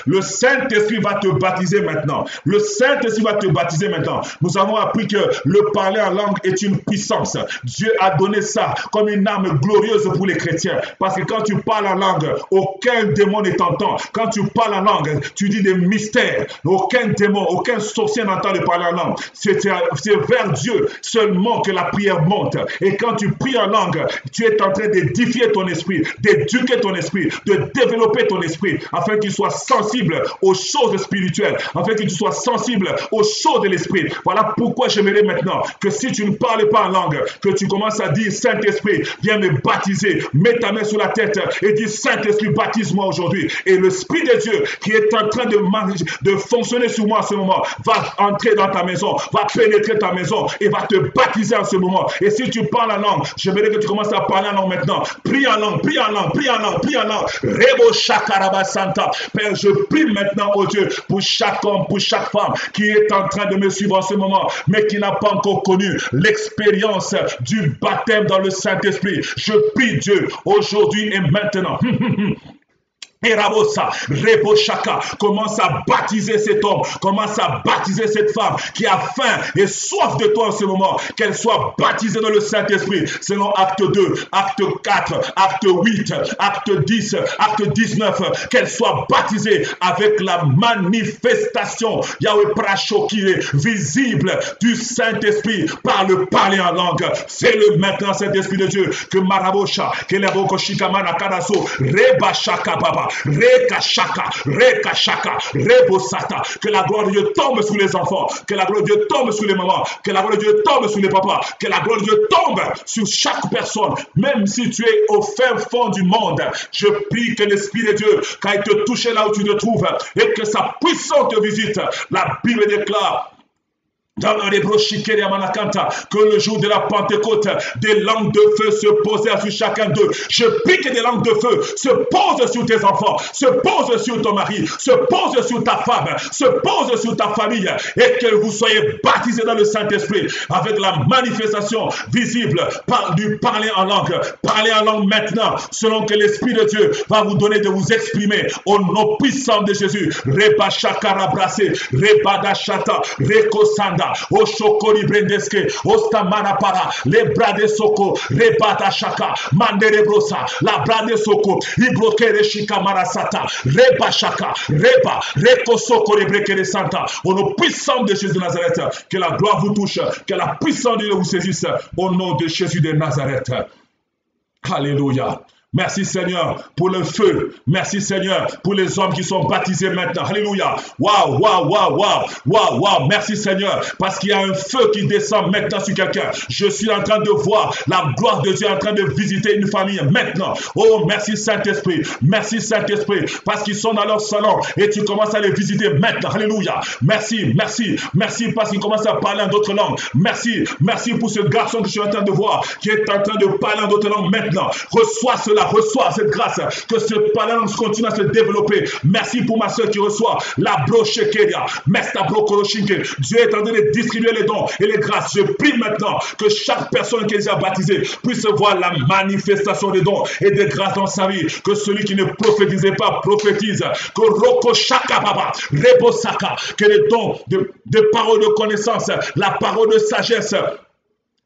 Speaker 1: Le Saint-Esprit va te baptiser maintenant. Le Saint-Esprit va te baptiser maintenant. Nous avons appris que le parler en langue est une puissance. Dieu a donné ça comme une arme glorieuse pour les chrétiens. Parce que quand tu parles en langue, aucun démon ne t'entend. Quand tu parles en langue, tu dis des mystères. Aucun démon, aucun sorcier n'entend de parler en langue. C'est vers Dieu seulement que la prière monte. Et quand tu pries en langue, tu es en train d'édifier ton esprit, d'éduquer ton esprit, de développer ton esprit, afin qu'il soit sensible aux choses spirituelles, afin que tu sois sensible aux choses de l'esprit. Voilà pourquoi j'aimerais maintenant que si tu ne parles pas en langue, que tu commences à dire, Saint-Esprit, viens me baptiser, mets ta main sur la tête et dis, Saint-Esprit, baptise-moi aujourd'hui. Et l'Esprit de Dieu qui est en train de fonctionner sur moi en ce moment, va entrer dans ta maison, va pénétrer ta maison et va te baptiser en ce moment. Et si tu parles en langue, j'aimerais que tu commences à parler en langue maintenant. Prie en langue, prie en langue, prie en langue, prie en langue. Rebo Shakaraba Santa. Père, je prie maintenant, oh Dieu, pour chaque homme, pour chaque femme qui est en train de me suivre en ce moment, mais qui n'a pas encore connu l'expérience du baptême dans le Saint-Esprit. Je prie Dieu, aujourd'hui et maintenant. Et Rabosa, Rebo Shaka, commence à baptiser cet homme, commence à baptiser cette femme qui a faim et soif de toi en ce moment, qu'elle soit baptisée dans le Saint-Esprit, selon acte 2, acte 4, acte 8, acte 10, acte 19, qu'elle soit baptisée avec la manifestation, Yahweh Pracho, qui est visible du Saint-Esprit par le parler en langue. C'est le maintenant Saint-Esprit de Dieu que Marabosha, que Leboko Shikamana Kadaso, Reba Shaka Baba, Reka Shaka, Rebosata, que la gloire de Dieu tombe sur les enfants, que la gloire de Dieu tombe sur les mamans, que la gloire de Dieu tombe sur les papas, que la gloire de Dieu tombe sur chaque personne, même si tu es au fin fond du monde. Je prie que l'Esprit de Dieu, quand il te touche là où tu te trouves, et que sa puissance te visite. La Bible déclare dans l'Hébreu Shikeri Amanakanta, que le jour de la Pentecôte, des langues de feu se posaient sur chacun d'eux. Je prie que des langues de feu se posent sur tes enfants, se posent sur ton mari, se posent sur ta femme, se posent sur ta famille, et que vous soyez baptisés dans le Saint-Esprit avec la manifestation visible du parler en langue maintenant, selon que l'Esprit de Dieu va vous donner de vous exprimer au nom puissant de Jésus. Reba Shakara Brassé, Reba Dashata, Rekosanda, Oshokori Brendeske, Ostamana Para, les bras de Soko, Rebata Shaka, Mandere Brosa, la bras de Soko, Ibrokere Shika Marasata, Reba Shaka, Reba, Reko Soko, Rebrekere Santa, au nom puissant de Jésus de Nazareth, que la gloire vous touche, que la puissance de Dieu vous saisisse, au nom de Jésus de Nazareth. Alléluia. Merci Seigneur pour le feu. Merci Seigneur pour les hommes qui sont baptisés maintenant. Alléluia. Waouh, waouh, waouh, waouh, waouh, waouh. Merci Seigneur parce qu'il y a un feu qui descend maintenant sur quelqu'un. Je suis en train de voir la gloire de Dieu en train de visiter une famille maintenant. Oh, merci Saint-Esprit. Merci Saint-Esprit parce qu'ils sont dans leur salon et tu commences à les visiter maintenant. Alléluia. Merci, merci, merci parce qu'ils commencent à parler en d'autres langues. Merci, merci pour ce garçon que je suis en train de voir qui est en train de parler en d'autres langues maintenant. Reçois cela, reçois cette grâce, que ce parlant continue à se développer. Merci pour ma soeur qui reçoit la brochekeria. Dieu est en train de distribuer les dons et les grâces. Je prie maintenant que chaque personne qui est déjà baptisée puisse voir la manifestation des dons et des grâces dans sa vie. Que celui qui ne prophétisait pas prophétise. Que Roko Shaka Baba, Rebo Saka, que les dons de paroles de connaissance, la parole de sagesse,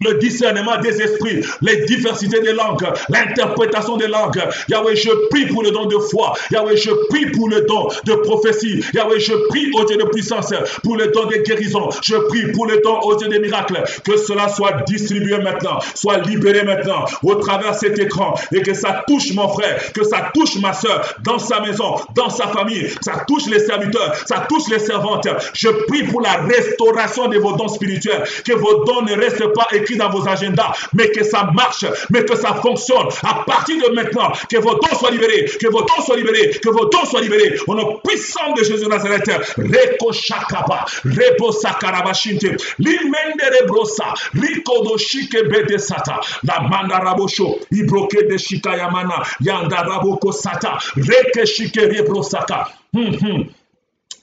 Speaker 1: le discernement des esprits, les diversités des langues, l'interprétation des langues. Yahweh, je prie pour le don de foi. Yahweh, je prie pour le don de prophétie. Yahweh, je prie au Dieu de puissance pour le don des guérisons. Je prie pour le don au Dieu des miracles. Que cela soit distribué maintenant, soit libéré maintenant au travers de cet écran et que ça touche mon frère, que ça touche ma soeur dans sa maison, dans sa famille. Ça touche les serviteurs, ça touche les servantes. Je prie pour la restauration de vos dons spirituels. Que vos dons ne restent pas écrits dans vos agendas, mais que ça marche, mais que ça fonctionne à partir de maintenant, que vos dons soient libérés, que vos dons soient libérés, que vos dons soient libérés, au nom puissant de Jésus de Nazareth. Reko Shakaba, Rebo Sakarabashinte, Limende Rebrosa, Rikodo Shike Bede Sata, la Manda Rabosho, Ibroke de Shikayamana, Yanda Raboko Sata, Reke Shike Rebrosaka.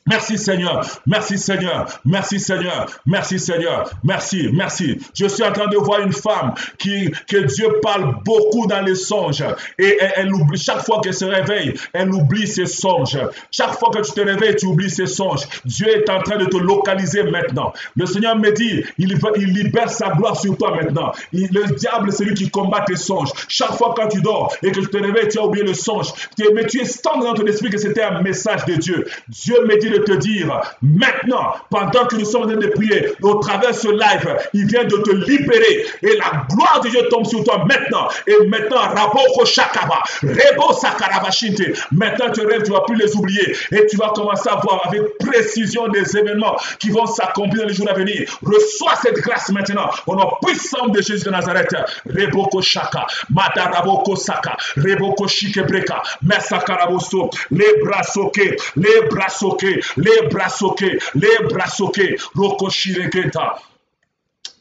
Speaker 1: Merci Seigneur, merci Seigneur, merci Seigneur, merci Seigneur, merci, merci. Je suis en train de voir une femme que Dieu parle beaucoup dans les songes et elle oublie, chaque fois qu'elle se réveille, elle oublie ses songes. Chaque fois que tu te réveilles, tu oublies ses songes. Dieu est en train de te localiser maintenant. Le Seigneur me dit, il libère sa gloire sur toi maintenant. Le diable, c'est lui qui combat tes songes. Chaque fois quand tu dors et que tu te réveilles, tu as oublié le songe. Mais tu es standard dans ton esprit que c'était un message de Dieu. Dieu me dit de te dire, maintenant, pendant que nous sommes en train de prier, au travers de ce live, il vient de te libérer et la gloire de Dieu tombe sur toi maintenant. Et maintenant, Raboko Shakaba, Rebo Sakarabashinte, maintenant tu rêves, tu ne vas plus les oublier et tu vas commencer à voir avec précision des événements qui vont s'accomplir dans les jours à venir. Reçois cette grâce maintenant au nom puissant de Jésus de Nazareth. Reboko Shaka, Mataraboko Saka, Reboko Shikebreka, Mesakaraboso, les bras soqués, les bras soqués, les bras soqués, les bras soqués, Rokoshireketa.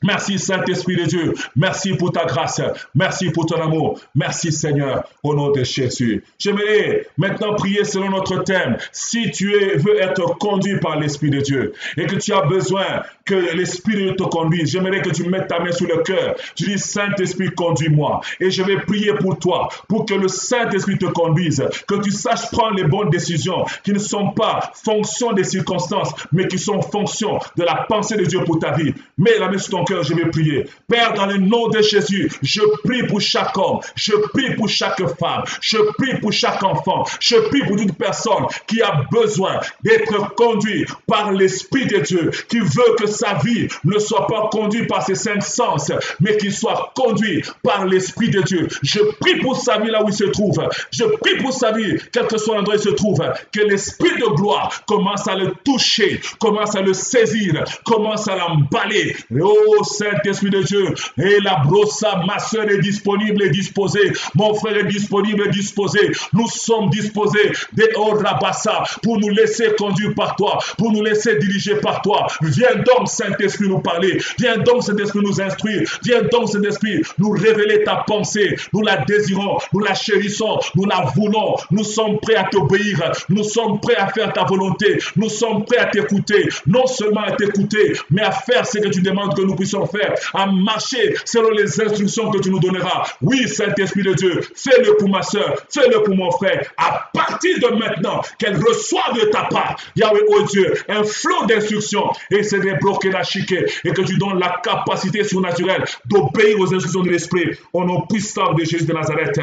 Speaker 1: Merci Saint-Esprit de Dieu, merci pour ta grâce, merci pour ton amour, merci Seigneur, au nom de Jésus. J'aimerais maintenant prier selon notre thème. Si tu veux être conduit par l'Esprit de Dieu et que tu as besoin que l'Esprit de Dieu te conduise, j'aimerais que tu mettes ta main sur le cœur. Tu dis Saint-Esprit, conduis-moi. Et je vais prier pour toi, pour que le Saint-Esprit te conduise, que tu saches prendre les bonnes décisions qui ne sont pas fonction des circonstances, mais qui sont fonction de la pensée de Dieu pour ta vie. Mets la main sur ton cœur, je vais prier. Père, dans le nom de Jésus, je prie pour chaque homme, je prie pour chaque femme, je prie pour chaque enfant, je prie pour toute personne qui a besoin d'être conduit par l'Esprit de Dieu, qui veut que sa vie ne soit pas conduite par ses cinq sens, mais qu'il soit conduit par l'Esprit de Dieu. Je prie pour sa vie là où il se trouve. Je prie pour sa vie, quel que soit l'endroit où il se trouve, que l'Esprit de gloire commence à le toucher, commence à le saisir, commence à l'emballer. Oh Saint-Esprit de Dieu, et la brossa, ma soeur est disponible et disposée, mon frère est disponible et disposé, nous sommes disposés des Orabassa pour nous laisser conduire par toi, pour nous laisser diriger par toi. Viens donc Saint-Esprit nous parler, viens donc Saint-Esprit nous instruire, viens donc Saint-Esprit nous révéler ta pensée. Nous la désirons, nous la chérissons, nous la voulons, nous sommes prêts à t'obéir, nous sommes prêts à faire ta volonté, nous sommes prêts à t'écouter, non seulement à t'écouter, mais à faire ce que tu demandes que nous puissions faire, à marcher selon les instructions que tu nous donneras. Oui, Saint-Esprit de Dieu, fais-le pour ma soeur, fais-le pour mon frère, à partir de maintenant, qu'elle reçoive de ta part, Yahweh, oh Dieu, un flot d'instructions, et c'est débloquer la chique, et que tu donnes la capacité surnaturelle d'obéir aux instructions de l'Esprit, au nom puissant de Jésus de Nazareth.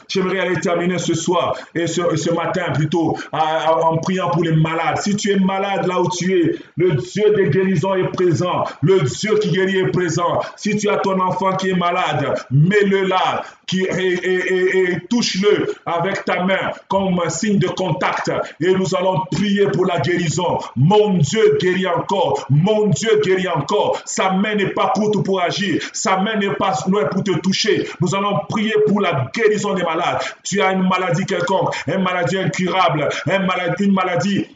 Speaker 1: J'aimerais aller terminer ce soir et ce matin plutôt en priant pour les malades. Si tu es malade là où tu es, le Dieu des guérisons est présent. Le Dieu qui guérit est présent. Si tu as ton enfant qui est malade, mets-le là et touche-le avec ta main comme un signe de contact. Et nous allons prier pour la guérison. Mon Dieu guérit encore. Mon Dieu guérit encore. Sa main n'est pas courte pour agir. Sa main n'est pas loin pour te toucher. Nous allons prier pour la guérison des malades. Tu as une maladie quelconque, une maladie incurable, une maladie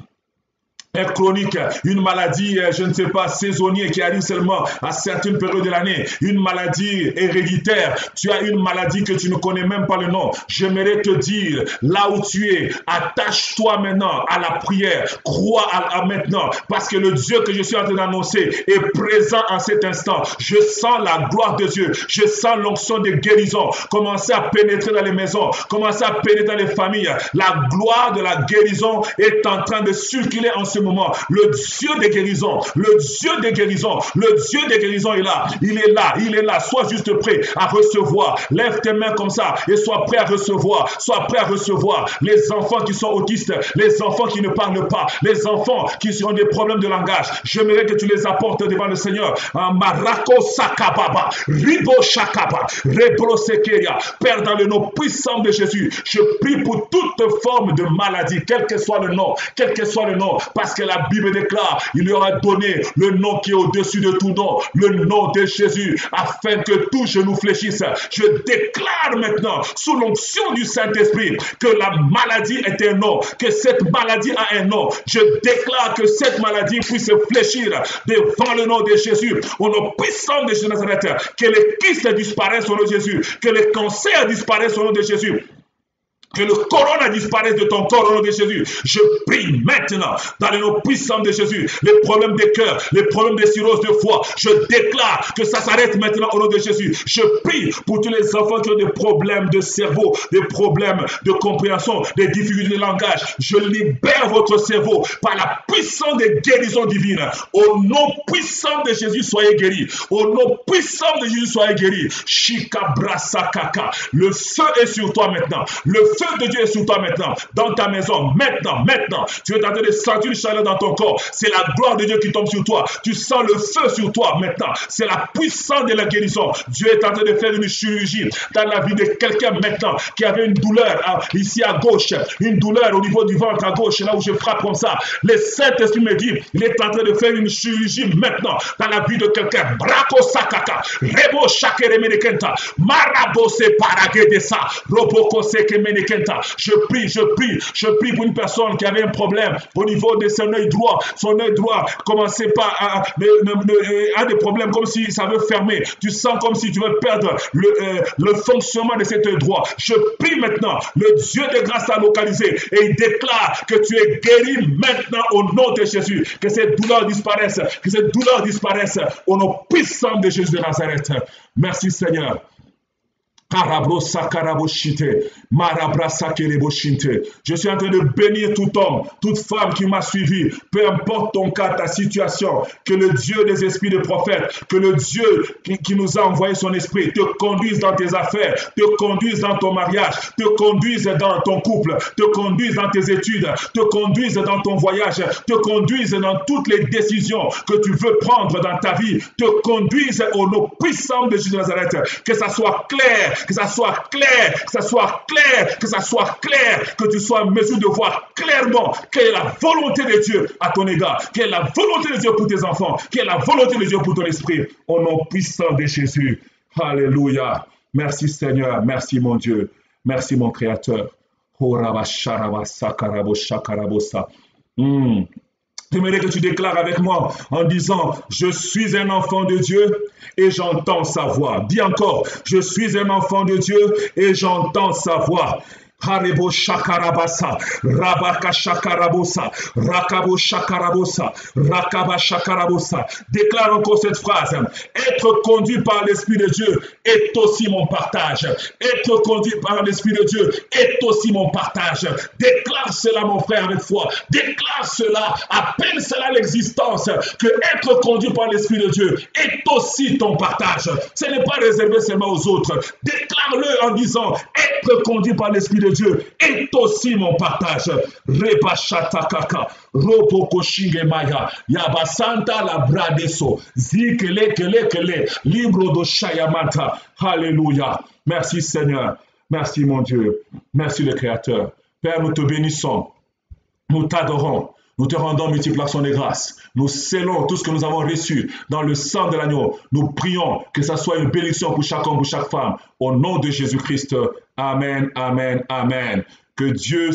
Speaker 1: chronique, une maladie, je ne sais pas, saisonnière qui arrive seulement à certaines périodes de l'année, une maladie héréditaire, tu as une maladie que tu ne connais même pas le nom. J'aimerais te dire, là où tu es, attache-toi maintenant à la prière, crois à maintenant, parce que le Dieu que je suis en train d'annoncer est présent en cet instant. Je sens la gloire de Dieu, je sens l'onction de guérison, commencer à pénétrer dans les maisons, commencer à pénétrer dans les familles. La gloire de la guérison est en train de circuler en ce moment. Le Dieu des guérisons, le Dieu des guérisons, le Dieu des guérisons est là. Il est là, il est là. Sois juste prêt à recevoir. Lève tes mains comme ça et sois prêt à recevoir. Sois prêt à recevoir. Les enfants qui sont autistes, les enfants qui ne parlent pas, les enfants qui ont des problèmes de langage, j'aimerais que tu les apportes devant le Seigneur. Marako Sakababa, Ribo Shakaba, Rebro Sekeria. Père, dans le nom puissant de Jésus, je prie pour toute forme de maladie, quel que soit le nom, quel que soit le nom, parce que la Bible déclare, il lui aura donné le nom qui est au-dessus de tout nom, le nom de Jésus, afin que tout genou fléchisse. Je déclare maintenant, sous l'onction du Saint-Esprit, que la maladie est un nom, que cette maladie a un nom. Je déclare que cette maladie puisse fléchir devant le nom de Jésus, au nom puissant de Jésus de Nazareth, que les kystes disparaissent au nom de Jésus, que les cancers disparaissent au nom de Jésus. Que le corona disparaisse de ton corps au nom de Jésus. Je prie maintenant, dans le nom puissant de Jésus, les problèmes de cœur, les problèmes de cirrhose de foie, je déclare que ça s'arrête maintenant au nom de Jésus. Je prie pour tous les enfants qui ont des problèmes de cerveau, des problèmes de compréhension, des difficultés de langage. Je libère votre cerveau par la puissance des guérisons divines. Au nom puissant de Jésus, soyez guéris. Au nom puissant de Jésus, soyez guéris. Shikabrasakaka. Le feu est sur toi maintenant. Le feu de Dieu est sur toi maintenant, dans ta maison, maintenant. Tu es en train de sentir une chaleur dans ton corps. C'est la gloire de Dieu qui tombe sur toi. Tu sens le feu sur toi maintenant. C'est la puissance de la guérison. Dieu est en train de faire une chirurgie dans la vie de quelqu'un maintenant qui avait une douleur ici à gauche, une douleur au niveau du ventre à gauche, là où je frappe comme ça. Le Saint-Esprit me dit, il est en train de faire une chirurgie maintenant dans la vie de quelqu'un. Brako sakaka, rebo shakere menekenta, marabo se paragedesa, roboko seke menekenta. Je prie pour une personne qui avait un problème au niveau de son œil droit. Son œil droit commençait pas à des problèmes comme si ça veut fermer. Tu sens comme si tu veux perdre le fonctionnement de cet œil droit. Je prie maintenant, le Dieu de grâce a localisé et il déclare que tu es guéri maintenant au nom de Jésus. Que cette douleur disparaisse, au nom puissant de Jésus de Nazareth. Merci Seigneur. Je suis en train de bénir tout homme, toute femme qui m'a suivi, peu importe ton cas, ta situation, que le Dieu des esprits de prophètes, que le Dieu qui nous a envoyé son esprit te conduise dans tes affaires, te conduise dans ton mariage, te conduise dans ton couple, te conduise dans tes études, te conduise dans ton voyage, te conduise dans toutes les décisions que tu veux prendre dans ta vie, te conduise au nom puissant de Jésus de Nazareth, que ça soit clair, que ça soit clair, que tu sois en mesure de voir clairement quelle est la volonté de Dieu à ton égard, quelle est la volonté de Dieu pour tes enfants, quelle est la volonté de Dieu pour ton esprit, au nom puissant de Jésus. Alléluia. Merci Seigneur, merci mon Dieu, merci mon Créateur. J'aimerais que tu déclares avec moi en disant, je suis un enfant de Dieu et j'entends sa voix. Dis encore, je suis un enfant de Dieu et j'entends sa voix. Harebo shakarabasa, rabaka shakarabosa, rakabo shakarabosa, rakaba shakarabosa. Déclare encore cette phrase. Être conduit par l'Esprit de Dieu est aussi mon partage. Être conduit par l'Esprit de Dieu est aussi mon partage. Déclare cela, mon frère, avec foi. Déclare cela, appelle cela l'existence, que être conduit par l'Esprit de Dieu est aussi ton partage. Ce n'est pas réservé seulement aux autres. Déclare-le en disant, être conduit par l'Esprit de Dieu est aussi mon partage. Rebashatakaka, Roboko Shingemaya, Yabasanta la Bradeso, Zikele Kele Kele, Libro do Shayamata. Alléluia. Merci Seigneur. Merci mon Dieu. Merci le Créateur. Père, nous te bénissons. Nous t'adorons. Nous te rendons multiples actions de grâce. Nous scellons tout ce que nous avons reçu dans le sang de l'agneau. Nous prions que ça soit une bénédiction pour chaque homme, pour chaque femme. Au nom de Jésus-Christ. Amen, amen, amen. Que Dieu